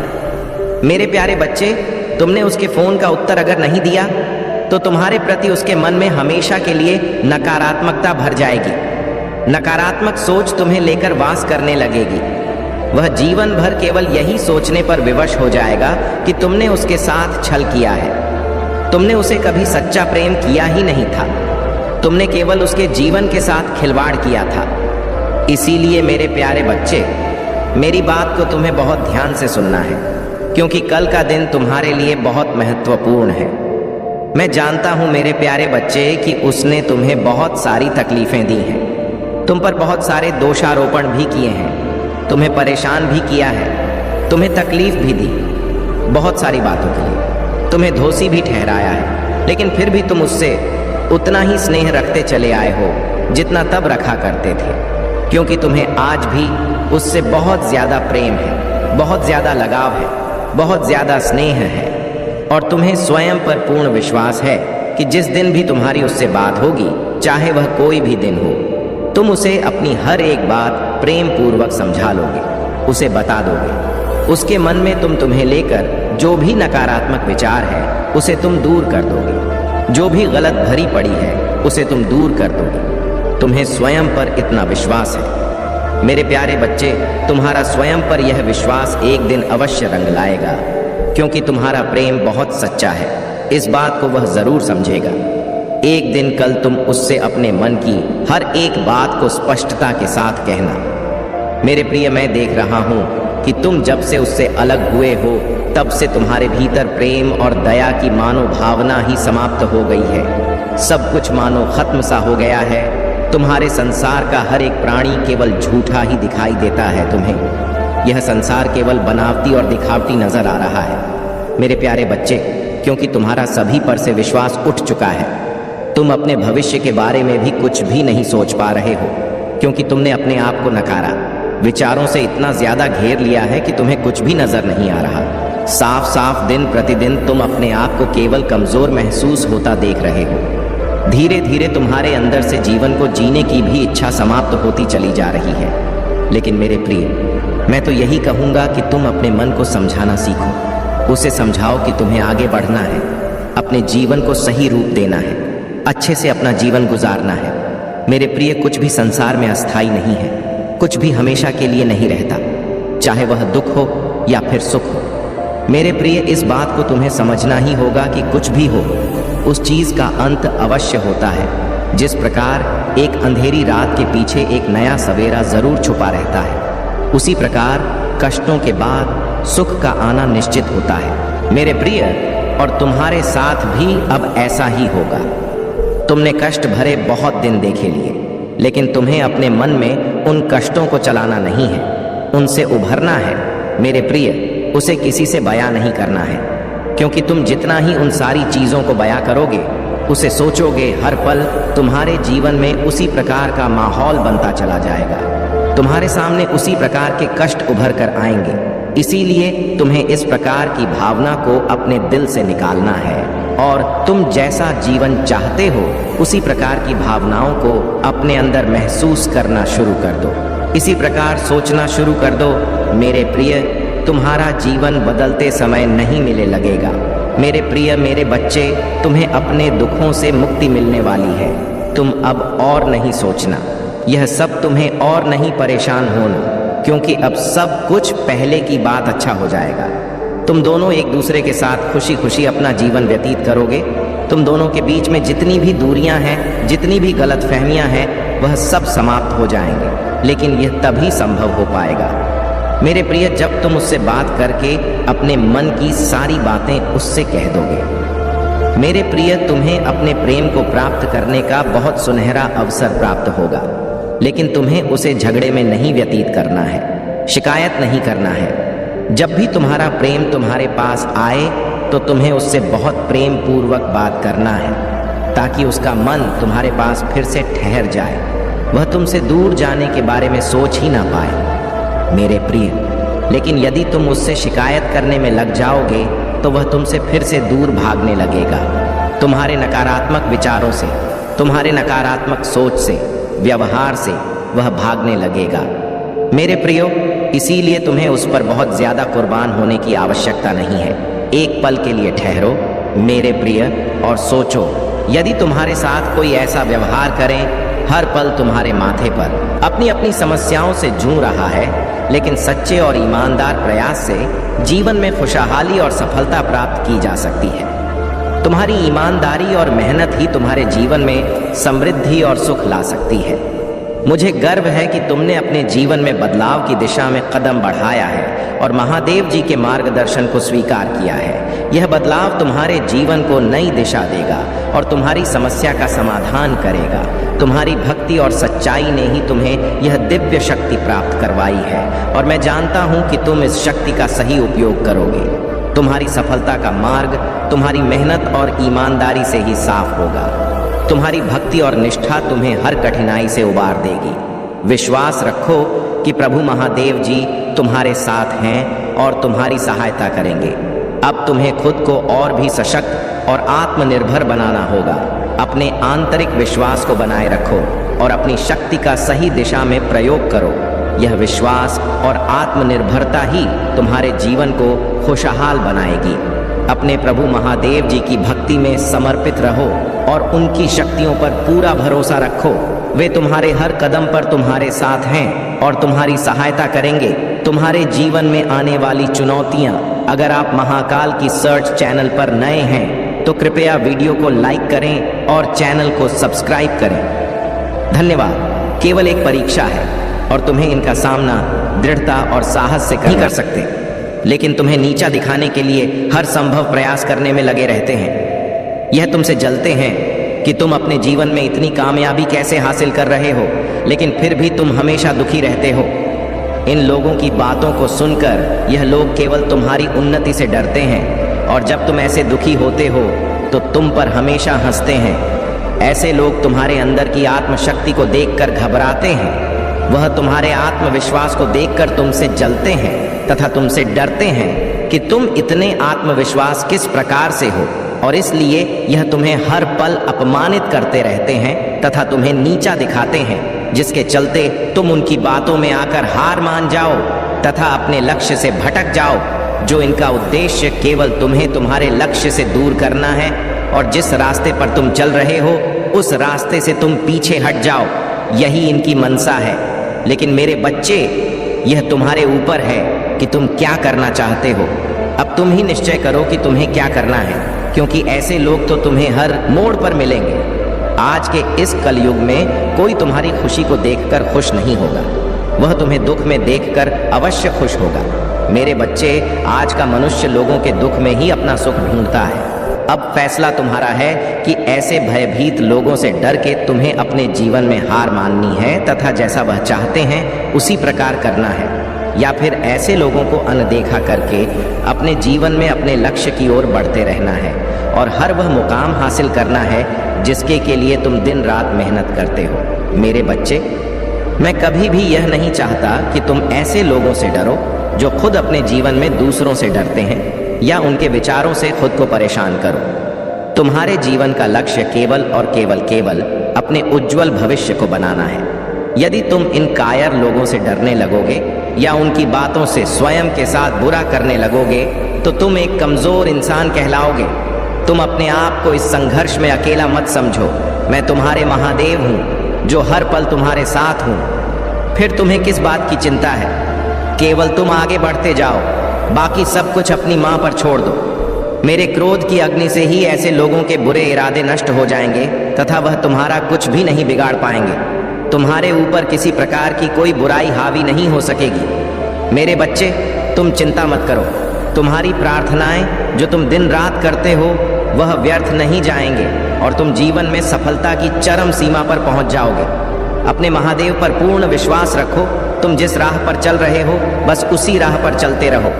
[SPEAKER 1] मेरे प्यारे बच्चे, तुमने उसके फोन का उत्तर अगर नहीं दिया तो तुम्हारे प्रति उसके मन में हमेशा के लिए नकारात्मकता भर जाएगी। नकारात्मक सोच तुम्हें लेकर वास करने लगेगी। वह जीवन भर केवल यही सोचने पर विवश हो जाएगा कि तुमने उसके साथ छल किया है। तुमने उसे कभी सच्चा प्रेम किया ही नहीं था। तुमने केवल उसके जीवन के साथ खिलवाड़ किया था। इसीलिए मेरे प्यारे बच्चे, मेरी बात को तुम्हें बहुत ध्यान से सुनना है, क्योंकि कल का दिन तुम्हारे लिए बहुत महत्वपूर्ण है। मैं जानता हूं मेरे प्यारे बच्चे कि उसने तुम्हें बहुत सारी तकलीफें दी हैं, तुम पर बहुत सारे दोषारोपण भी किए हैं, तुम्हें परेशान भी किया है, तुम्हें तकलीफ भी दी बहुत सारी बातों के लिए, तुम्हें दोषी भी ठहराया है, लेकिन फिर भी तुम उससे उतना ही स्नेह रखते चले आए हो जितना तब रखा करते थे, क्योंकि तुम्हें आज भी उससे बहुत ज़्यादा प्रेम है, बहुत ज़्यादा लगाव है, बहुत ज़्यादा स्नेह है, और तुम्हें स्वयं पर पूर्ण विश्वास है कि जिस दिन भी तुम्हारी उससे बात होगी, चाहे वह कोई भी दिन हो, तुम उसे अपनी हर एक बात प्रेम पूर्वक समझा लोगे, उसे बता दोगे। उसके मन में तुम्हें लेकर जो भी नकारात्मक विचार है उसे तुम दूर कर दोगे, जो भी गलत भरी पड़ी है उसे तुम दूर कर दोगे। तुम्हें स्वयं पर इतना विश्वास है। मेरे प्यारे बच्चे, तुम्हारा स्वयं पर यह विश्वास एक दिन अवश्य रंग लाएगा, क्योंकि तुम्हारा प्रेम बहुत सच्चा है। इस बात को वह जरूर समझेगा। एक दिन कल तुम उससे अपने मन की हर एक बात को स्पष्टता के साथ कहना। मेरे प्रिय, मैं देख रहा हूं कि तुम जब से उससे अलग हुए हो तब से तुम्हारे भीतर प्रेम और दया की मानो भावना ही समाप्त हो गई है। सब कुछ मानो खत्म सा हो गया है। तुम्हारे संसार का हर एक प्राणी केवल झूठा ही दिखाई देता है तुम्हें। यह संसार केवल बनावटी और दिखावटी नजर आ रहा है मेरे प्यारे बच्चे, क्योंकि तुम्हारा सभी पर से विश्वास उठ चुका है। तुम अपने भविष्य के बारे में भी कुछ भी नहीं सोच पा रहे हो, क्योंकि तुमने अपने आप को नकारा, विचारों से इतना ज्यादा घेर लिया है कि तुम्हें कुछ भी नजर नहीं आ रहा। साफ साफ दिन प्रतिदिन तुम अपने आप को केवल कमजोर महसूस होता देख रहे हो। धीरे धीरे तुम्हारे अंदर से जीवन को जीने की भी इच्छा समाप्त होती चली जा रही है। लेकिन मेरे प्रिय, मैं तो यही कहूँगा कि तुम अपने मन को समझाना सीखो। उसे समझाओ कि तुम्हें आगे बढ़ना है, अपने जीवन को सही रूप देना है, अच्छे से अपना जीवन गुजारना है। मेरे प्रिय, कुछ भी संसार में अस्थायी नहीं है, कुछ भी हमेशा के लिए नहीं रहता, चाहे वह दुख हो या फिर सुख हो। मेरे प्रिय, इस बात को तुम्हें समझना ही होगा कि कुछ भी हो, उस चीज का अंत अवश्य होता है। जिस प्रकार एक अंधेरी रात के पीछे एक नया सवेरा जरूर छुपा रहता है, उसी प्रकार कष्टों के बाद सुख का आना निश्चित होता है मेरे प्रिय। और तुम्हारे साथ भी अब ऐसा ही होगा। तुमने कष्ट भरे बहुत दिन देखे लिए, लेकिन तुम्हें अपने मन में उन कष्टों को चलाना नहीं है, उनसे उभरना है मेरे प्रिय। उसे किसी से बयां नहीं करना है, क्योंकि तुम जितना ही उन सारी चीजों को बयां करोगे, उसे सोचोगे, हर पल तुम्हारे जीवन में उसी प्रकार का माहौल बनता चला जाएगा। तुम्हारे सामने उसी प्रकार के कष्ट उभर कर आएंगे। इसीलिए तुम्हें इस प्रकार की भावना को अपने दिल से निकालना है और तुम जैसा जीवन चाहते हो उसी प्रकार की भावनाओं को अपने अंदर महसूस करना शुरू कर दो। इसी प्रकार सोचना शुरू कर दो मेरे प्रिय। तुम्हारा जीवन बदलते समय नहीं मिले लगेगा मेरे प्रिय। मेरे बच्चे, तुम्हें अपने दुखों से मुक्ति मिलने वाली है। तुम अब और नहीं सोचना, यह सब तुम्हें और नहीं परेशान होना, क्योंकि अब सब कुछ पहले की बात अच्छा हो जाएगा। तुम दोनों एक दूसरे के साथ खुशी खुशी अपना जीवन व्यतीत करोगे। तुम दोनों के बीच में जितनी भी दूरियां हैं, जितनी भी गलतफहमियां हैं, वह सब समाप्त हो जाएंगे। लेकिन यह तभी संभव हो पाएगा मेरे प्रिय, जब तुम उससे बात करके अपने मन की सारी बातें उससे कह दोगे। मेरे प्रिय, तुम्हें अपने प्रेम को प्राप्त करने का बहुत सुनहरा अवसर प्राप्त होगा, लेकिन तुम्हें उसे झगड़े में नहीं व्यतीत करना है, शिकायत नहीं करना है। जब भी तुम्हारा प्रेम तुम्हारे पास आए तो तुम्हें उससे बहुत प्रेम पूर्वक बात करना है, ताकि उसका मन तुम्हारे पास फिर से ठहर जाए, वह तुमसे दूर जाने के बारे में सोच ही ना पाए मेरे प्रिय। लेकिन यदि तुम उससे शिकायत करने में लग जाओगे तो वह तुमसे फिर से दूर भागने लगेगा। तुम्हारे नकारात्मक विचारों से, तुम्हारे नकारात्मक सोच से, व्यवहार से वह भागने लगेगा मेरे प्रियो। इसीलिए तुम्हें उस पर बहुत ज्यादा कुर्बान होने की आवश्यकता नहीं है। एक पल के लिए ठहरो मेरे प्रिय और सोचो, यदि तुम्हारे साथ कोई ऐसा व्यवहार करे, हर पल तुम्हारे माथे पर अपनी अपनी समस्याओं से जूझ रहा है, लेकिन सच्चे और ईमानदार प्रयास से जीवन में खुशहाली और सफलता प्राप्त की जा सकती है। तुम्हारी ईमानदारी और मेहनत ही तुम्हारे जीवन में समृद्धि और सुख ला सकती है। मुझे गर्व है कि तुमने अपने जीवन में बदलाव की दिशा में कदम बढ़ाया है और महादेव जी के मार्गदर्शन को स्वीकार किया है। यह बदलाव तुम्हारे जीवन को नई दिशा देगा और तुम्हारी समस्या का समाधान करेगा। तुम्हारी भक्ति और सच्चाई ने ही तुम्हें यह दिव्य शक्ति प्राप्त करवाई है और मैं जानता हूं कि तुम इस शक्ति का सही उपयोग करोगे। तुम्हारी सफलता का मार्ग तुम्हारी मेहनत और ईमानदारी से ही साफ होगा। तुम्हारी भक्ति और निष्ठा तुम्हें हर कठिनाई से उबार देगी। विश्वास रखो कि प्रभु महादेव जी तुम्हारे साथ हैं और तुम्हारी सहायता करेंगे। अब तुम्हें खुद को और भी सशक्त और आत्मनिर्भर बनाना होगा। अपने आंतरिक विश्वास को बनाए रखो और अपनी शक्ति का सही दिशा में प्रयोग करो। यह विश्वास और आत्मनिर्भरता ही तुम्हारे जीवन को खुशहाल बनाएगी। अपने प्रभु महादेव जी की भक्ति में समर्पित रहो और उनकी शक्तियों पर पूरा भरोसा रखो। वे तुम्हारे हर कदम पर तुम्हारे साथ हैं और तुम्हारी सहायता करेंगे। तुम्हारे जीवन में आने वाली चुनौतियां, अगर आप महाकाल की सर्च चैनल पर नए हैं तो कृपया वीडियो को लाइक करें और चैनल को सब्सक्राइब करें। धन्यवाद। केवल एक परीक्षा है और तुम्हें इनका सामना दृढ़ता और साहस से नहीं कर सकते, लेकिन तुम्हें नीचा दिखाने के लिए हर संभव प्रयास करने में लगे रहते हैं। यह तुमसे जलते हैं कि तुम अपने जीवन में इतनी कामयाबी कैसे हासिल कर रहे हो, लेकिन फिर भी तुम हमेशा दुखी रहते हो। इन लोगों की बातों को सुनकर यह लोग केवल तुम्हारी उन्नति से डरते हैं, और जब तुम ऐसे दुखी होते हो तो तुम पर हमेशा हंसते हैं। ऐसे लोग तुम्हारे अंदर की आत्मशक्ति को देखकर घबराते हैं। वह तुम्हारे आत्मविश्वास को देखकर तुमसे जलते हैं तथा तुमसे डरते हैं कि तुम इतने आत्मविश्वास किस प्रकार से हो, और इसलिए यह तुम्हें हर पल अपमानित करते रहते हैं तथा तुम्हें नीचा दिखाते हैं, जिसके चलते तुम उनकी बातों में आकर हार मान जाओ तथा अपने लक्ष्य से भटक जाओ, जो इनका उद्देश्य केवल तुम्हें तुम्हारे लक्ष्य से दूर करना है, और जिस रास्ते पर तुम चल रहे हो उस रास्ते से तुम पीछे हट जाओ। यही इनकी मनसा है। लेकिन मेरे बच्चे, यह तुम्हारे ऊपर है कि तुम क्या करना चाहते हो। अब तुम ही निश्चय करो कि तुम्हें क्या करना है, क्योंकि ऐसे लोग तो तुम्हें हर मोड़ पर मिलेंगे। आज के इस कलयुग में कोई तुम्हारी खुशी को देखकर खुश नहीं होगा, वह तुम्हें दुख में देखकर अवश्य खुश होगा। मेरे बच्चे, आज का मनुष्य लोगों के दुख में ही अपना सुख ढूंढता है। अब फैसला तुम्हारा है कि ऐसे भयभीत लोगों से डर के तुम्हें अपने जीवन में हार माननी है तथा जैसा वह चाहते हैं उसी प्रकार करना है, या फिर ऐसे लोगों को अनदेखा करके अपने जीवन में अपने लक्ष्य की ओर बढ़ते रहना है और हर वह मुकाम हासिल करना है जिसके के लिए तुम दिन रात मेहनत करते हो। मेरे बच्चे, मैं कभी भी यह नहीं चाहता कि तुम ऐसे लोगों से डरो जो खुद अपने जीवन में दूसरों से डरते हैं या उनके विचारों से खुद को परेशान करो। तुम्हारे जीवन का लक्ष्य केवल और केवल अपने उज्जवल भविष्य को बनाना है। यदि तुम इन कायर लोगों से डरने लगोगे या उनकी बातों से स्वयं के साथ बुरा करने लगोगे तो तुम एक कमजोर इंसान कहलाओगे। तुम अपने आप को इस संघर्ष में अकेला मत समझो। मैं तुम्हारे महादेव हूँ जो हर पल तुम्हारे साथ हूँ। फिर तुम्हें किस बात की चिंता है? केवल तुम आगे बढ़ते जाओ, बाकी सब कुछ अपनी माँ पर छोड़ दो। मेरे क्रोध की अग्नि से ही ऐसे लोगों के बुरे इरादे नष्ट हो जाएंगे तथा वह तुम्हारा कुछ भी नहीं बिगाड़ पाएंगे। तुम्हारे ऊपर किसी प्रकार की कोई बुराई हावी नहीं हो सकेगी। मेरे बच्चे, तुम चिंता मत करो। तुम्हारी प्रार्थनाएं जो तुम दिन रात करते हो वह व्यर्थ नहीं जाएंगे और तुम जीवन में सफलता की चरम सीमा पर पहुंच जाओगे। अपने महादेव पर पूर्ण विश्वास रखो। तुम जिस राह पर चल रहे हो बस उसी राह पर चलते रहो।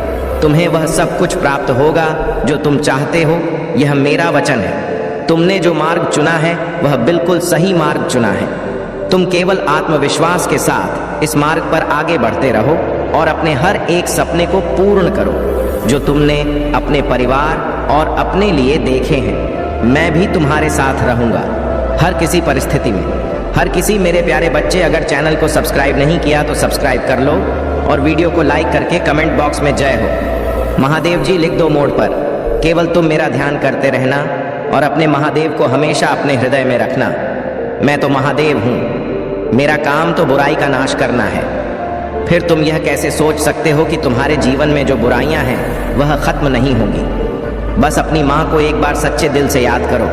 [SPEAKER 1] तुम्हें वह सब कुछ प्राप्त होगा जो तुम चाहते हो, यह मेरा वचन है। तुमने जो मार्ग चुना है वह बिल्कुल सही मार्ग चुना है। तुम केवल आत्मविश्वास के साथ इस मार्ग पर आगे बढ़ते रहो और अपने हर एक सपने को पूर्ण करो जो तुमने अपने परिवार और अपने लिए देखे हैं। मैं भी तुम्हारे साथ रहूंगा हर किसी परिस्थिति में। हर किसी मेरे प्यारे बच्चे, अगर चैनल को सब्सक्राइब नहीं किया तो सब्सक्राइब कर लो और वीडियो को लाइक करके कमेंट बॉक्स में जय हो महादेव जी लिख दो मोड़ पर। केवल तुम मेरा ध्यान करते रहना और अपने महादेव को हमेशा अपने हृदय में रखना। मैं तो महादेव हूँ, मेरा काम तो बुराई का नाश करना है। फिर तुम यह कैसे सोच सकते हो कि तुम्हारे जीवन में जो बुराइयां हैं वह खत्म नहीं होंगी? बस अपनी माँ को एक बार सच्चे दिल से याद करो।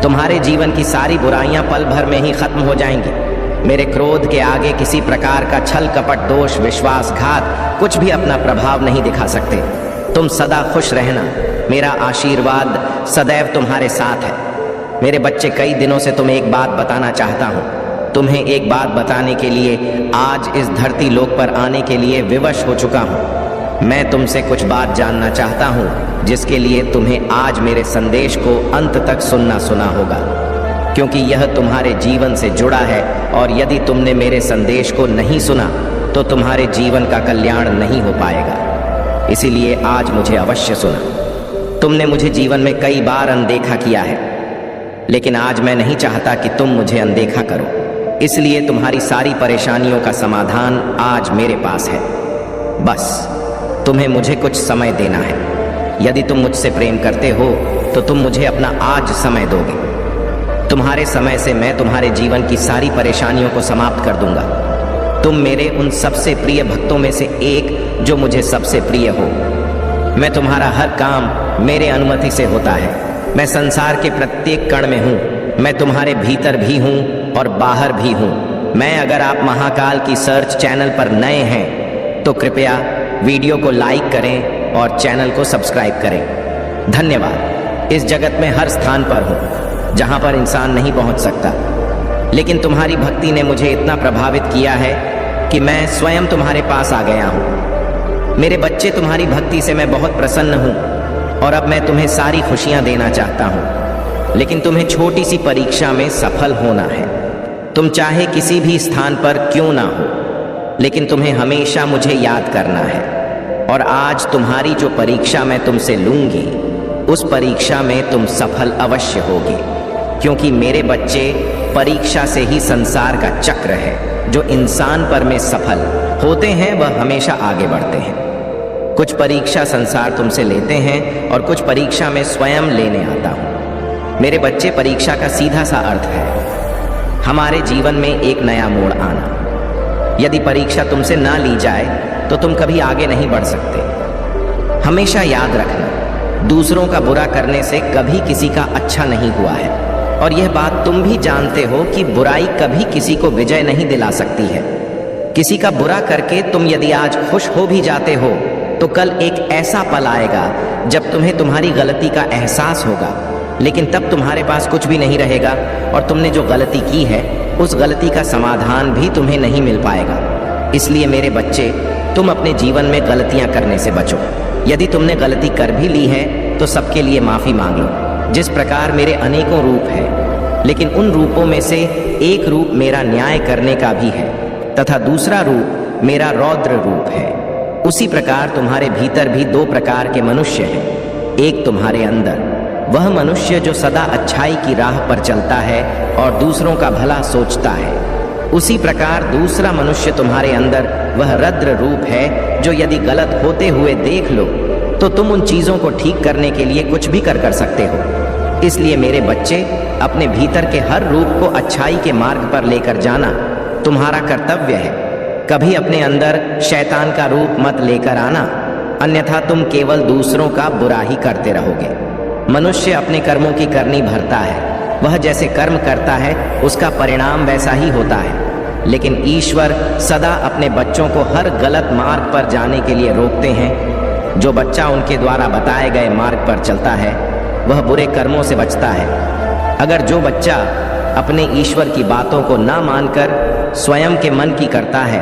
[SPEAKER 1] तुम्हारे जीवन की सारी बुराइयां पल भर में ही खत्म हो जाएंगी। मेरे क्रोध के आगे किसी प्रकार का छल कपट, दोष, विश्वासघात कुछ भी अपना प्रभाव नहीं दिखा सकते। तुम सदा खुश रहना। मेरा आशीर्वाद सदैव तुम्हारे साथ है। मेरे बच्चे, कई दिनों से तुम्हें एक बात बताना चाहता हूँ। तुम्हें एक बात बताने के लिए आज इस धरती लोक पर आने के लिए विवश हो चुका हूँ। मैं तुमसे कुछ बात जानना चाहता हूँ जिसके लिए तुम्हें आज मेरे संदेश को अंत तक सुना होगा, क्योंकि यह तुम्हारे जीवन से जुड़ा है और यदि तुमने मेरे संदेश को नहीं सुना तो तुम्हारे जीवन का कल्याण नहीं हो पाएगा। इसीलिए आज मुझे अवश्य सुना। तुमने मुझे जीवन में कई बार अनदेखा किया है, लेकिन आज मैं नहीं चाहता कि तुम मुझे अनदेखा करो। इसलिए तुम्हारी सारी परेशानियों का समाधान आज मेरे पास है। बस तुम्हें मुझे कुछ समय देना है। यदि तुम मुझसे प्रेम करते हो तो तुम मुझे अपना आज समय दोगे। तुम्हारे समय से मैं तुम्हारे जीवन की सारी परेशानियों को समाप्त कर दूंगा। तुम मेरे उन सबसे प्रिय भक्तों में से एक जो मुझे सबसे प्रिय हो। मैं तुम्हारा हर काम मेरे अनुमति से होता है। मैं संसार के प्रत्येक कण में हूँ। मैं तुम्हारे भीतर भी हूँ और बाहर भी हूँ। मैं, अगर आप महाकाल की सर्च चैनल पर नए हैं तो कृपया वीडियो को लाइक करें और चैनल को सब्सक्राइब करें। धन्यवाद। इस जगत में हर स्थान पर हूँ। जहां पर इंसान नहीं पहुंच सकता। लेकिन तुम्हारी भक्ति ने मुझे इतना प्रभावित किया है कि मैं स्वयं तुम्हारे पास आ गया हूं। मेरे बच्चे, तुम्हारी भक्ति से मैं बहुत प्रसन्न हूं और अब मैं तुम्हें सारी खुशियां देना चाहता हूं। लेकिन तुम्हें छोटी सी परीक्षा में सफल होना है। तुम चाहे किसी भी स्थान पर क्यों ना हो, लेकिन तुम्हें हमेशा मुझे याद करना है। और आज तुम्हारी जो परीक्षा मैं तुमसे लूंगी, उस परीक्षा में तुम सफल अवश्य होगे, क्योंकि मेरे बच्चे, परीक्षा से ही संसार का चक्र है। जो इंसान पर में सफल होते हैं वह हमेशा आगे बढ़ते हैं। कुछ परीक्षा संसार तुमसे लेते हैं और कुछ परीक्षा में स्वयं लेने आता हूं। मेरे बच्चे, परीक्षा का सीधा सा अर्थ है हमारे जीवन में एक नया मोड़ आना। यदि परीक्षा तुमसे ना ली जाए तो तुम कभी आगे नहीं बढ़ सकते। हमेशा याद रखना, दूसरों का बुरा करने से कभी किसी का अच्छा नहीं हुआ है। और यह बात तुम भी जानते हो कि बुराई कभी किसी को विजय नहीं दिला सकती है। किसी का बुरा करके तुम यदि आज खुश हो भी जाते हो, तो कल एक ऐसा पल आएगा जब तुम्हें तुम्हारी गलती का एहसास होगा, लेकिन तब तुम्हारे पास कुछ भी नहीं रहेगा और तुमने जो गलती की है उस गलती का समाधान भी तुम्हें नहीं मिल पाएगा। इसलिए मेरे बच्चे, तुम अपने जीवन में गलतियां करने से बचो। यदि तुमने गलती कर भी ली है तो सबके लिए माफी मांग लो। जिस प्रकार मेरे अनेकों रूप हैं, लेकिन उन रूपों में से एक रूप मेरा न्याय करने का भी है तथा दूसरा रूप मेरा रौद्र रूप है। उसी प्रकार तुम्हारे भीतर भी दो प्रकार के मनुष्य हैं। एक तुम्हारे अंदर वह मनुष्य जो सदा अच्छाई की राह पर चलता है और दूसरों का भला सोचता है। उसी प्रकार दूसरा मनुष्य तुम्हारे अंदर वह रौद्र रूप है जो यदि गलत होते हुए देख लो तो तुम उन चीजों को ठीक करने के लिए कुछ भी कर सकते हो। इसलिए मेरे बच्चे, अपने भीतर के हर रूप को अच्छाई के मार्ग पर लेकर जाना तुम्हारा कर्तव्य है। कभी अपने अंदर शैतान का रूप मत लेकर आना, अन्यथा तुम केवल दूसरों का बुरा ही करते रहोगे। मनुष्य अपने कर्मों की करनी भरता है। वह जैसे कर्म करता है उसका परिणाम वैसा ही होता है। लेकिन ईश्वर सदा अपने बच्चों को हर गलत मार्ग पर जाने के लिए रोकते हैं। जो बच्चा उनके द्वारा बताए गए मार्ग पर चलता है वह बुरे कर्मों से बचता है। अगर जो बच्चा अपने ईश्वर की बातों को ना मानकर स्वयं के मन की करता है,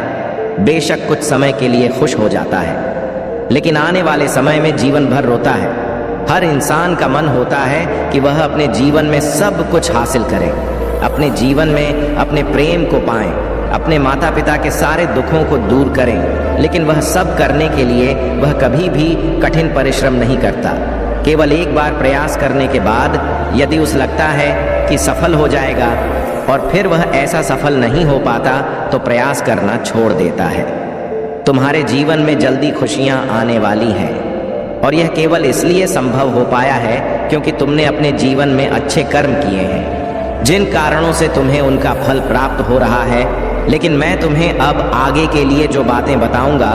[SPEAKER 1] बेशक कुछ समय के लिए खुश हो जाता है, लेकिन आने वाले समय में जीवन भर रोता है। हर इंसान का मन होता है कि वह अपने जीवन में सब कुछ हासिल करे, अपने जीवन में अपने प्रेम को पाएं, अपने माता पिता के सारे दुखों को दूर करें। लेकिन वह सब करने के लिए वह कभी भी कठिन परिश्रम नहीं करता। केवल एक बार प्रयास करने के बाद यदि उसे लगता है कि सफल हो जाएगा और फिर वह ऐसा सफल नहीं हो पाता तो प्रयास करना छोड़ देता है। तुम्हारे जीवन में जल्दी खुशियां आने वाली हैं और यह केवल इसलिए संभव हो पाया है क्योंकि तुमने अपने जीवन में अच्छे कर्म किए हैं, जिन कारणों से तुम्हें उनका फल प्राप्त हो रहा है। लेकिन मैं तुम्हें अब आगे के लिए जो बातें बताऊंगा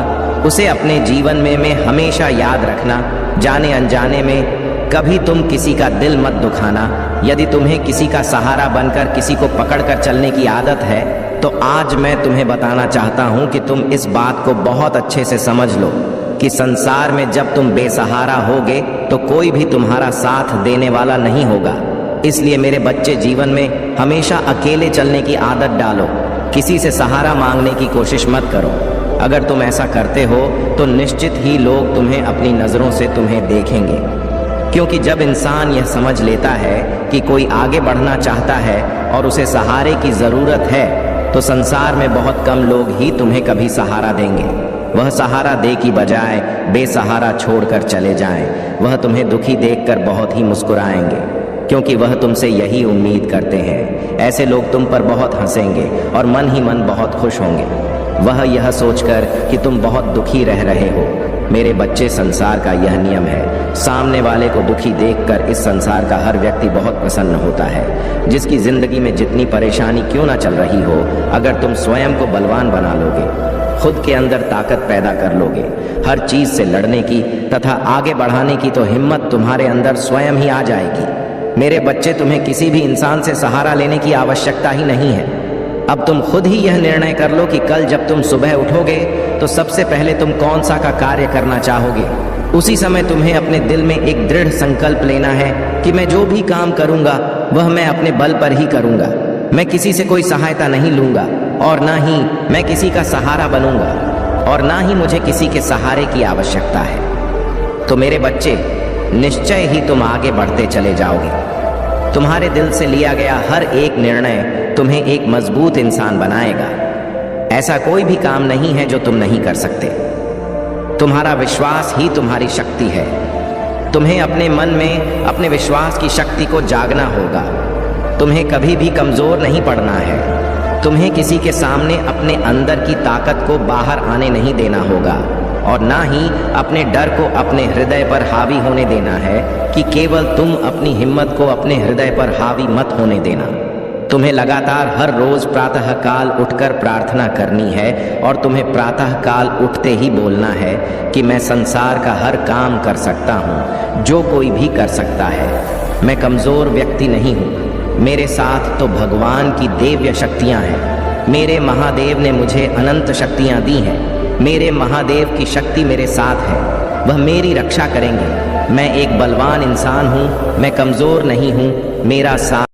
[SPEAKER 1] उसे अपने जीवन में हमेशा याद रखना। जाने अनजाने में कभी तुम किसी का दिल मत दुखाना। यदि तुम्हें किसी का सहारा बनकर किसी को पकड़कर चलने की आदत है तो आज मैं तुम्हें बताना चाहता हूं कि तुम इस बात को बहुत अच्छे से समझ लो कि संसार में जब तुम बेसहारा होगे तो कोई भी तुम्हारा साथ देने वाला नहीं होगा। इसलिए मेरे बच्चे, जीवन में हमेशा अकेले चलने की आदत डालो। किसी से सहारा मांगने की कोशिश मत करो। अगर तुम ऐसा करते हो तो निश्चित ही लोग तुम्हें अपनी नज़रों से तुम्हें देखेंगे, क्योंकि जब इंसान यह समझ लेता है कि कोई आगे बढ़ना चाहता है और उसे सहारे की ज़रूरत है तो संसार में बहुत कम लोग ही तुम्हें कभी सहारा देंगे। वह सहारा दे की बजाय बेसहारा छोड़कर चले जाएं। वह तुम्हें दुखी देखकर बहुत ही मुस्कुराएंगे, क्योंकि वह तुमसे यही उम्मीद करते हैं। ऐसे लोग तुम पर बहुत हंसेंगे और मन ही मन बहुत खुश होंगे, वह यह सोचकर कि तुम बहुत दुखी रह रहे हो। मेरे बच्चे, संसार का यह नियम है। सामने वाले को दुखी देखकर इस संसार का हर व्यक्ति बहुत प्रसन्न होता है। जिसकी जिंदगी में जितनी परेशानी क्यों ना चल रही हो, अगर तुम स्वयं को बलवान बना लोगे, खुद के अंदर ताकत पैदा कर लोगे, हर चीज से लड़ने की तथा आगे बढ़ाने की तो हिम्मत तुम्हारे अंदर स्वयं ही आ जाएगी। मेरे बच्चे, तुम्हें किसी भी इंसान से सहारा लेने की आवश्यकता ही नहीं है। अब तुम खुद ही यह निर्णय कर लो कि कल जब तुम सुबह उठोगे तो सबसे पहले तुम कौन सा का कार्य करना चाहोगे। उसी समय तुम्हें अपने दिल में एक दृढ़ संकल्प लेना है कि मैं जो भी काम करूंगा वह मैं अपने बल पर ही करूंगा। मैं किसी से कोई सहायता नहीं लूंगा और ना ही मैं किसी का सहारा बनूंगा और ना ही मुझे किसी के सहारे की आवश्यकता है। तो मेरे बच्चे, निश्चय ही तुम आगे बढ़ते चले जाओगे। तुम्हारे दिल से लिया गया हर एक निर्णय तुम्हें एक मजबूत इंसान बनाएगा। ऐसा कोई भी काम नहीं है जो तुम नहीं कर सकते। तुम्हारा विश्वास ही तुम्हारी शक्ति है। तुम्हें अपने मन में अपने विश्वास की शक्ति को जागना होगा। तुम्हें कभी भी कमजोर नहीं पड़ना है। तुम्हें किसी के सामने अपने अंदर की ताकत को बाहर आने नहीं देना होगा और ना ही अपने डर को अपने हृदय पर हावी होने देना है कि केवल तुम अपनी हिम्मत को अपने हृदय पर हावी मत होने देना। तुम्हें लगातार हर रोज प्रातः काल उठकर प्रार्थना करनी है और तुम्हें प्रातः काल उठते ही बोलना है कि मैं संसार का हर काम कर सकता हूँ, जो कोई भी कर सकता है। मैं कमजोर व्यक्ति नहीं हूँ, मेरे साथ तो भगवान की दिव्य शक्तियाँ हैं। मेरे महादेव ने मुझे अनंत शक्तियाँ दी हैं। मेरे महादेव की शक्ति मेरे साथ है, वह मेरी रक्षा करेंगे। मैं एक बलवान इंसान हूँ, मैं कमजोर नहीं हूँ। मेरा साथ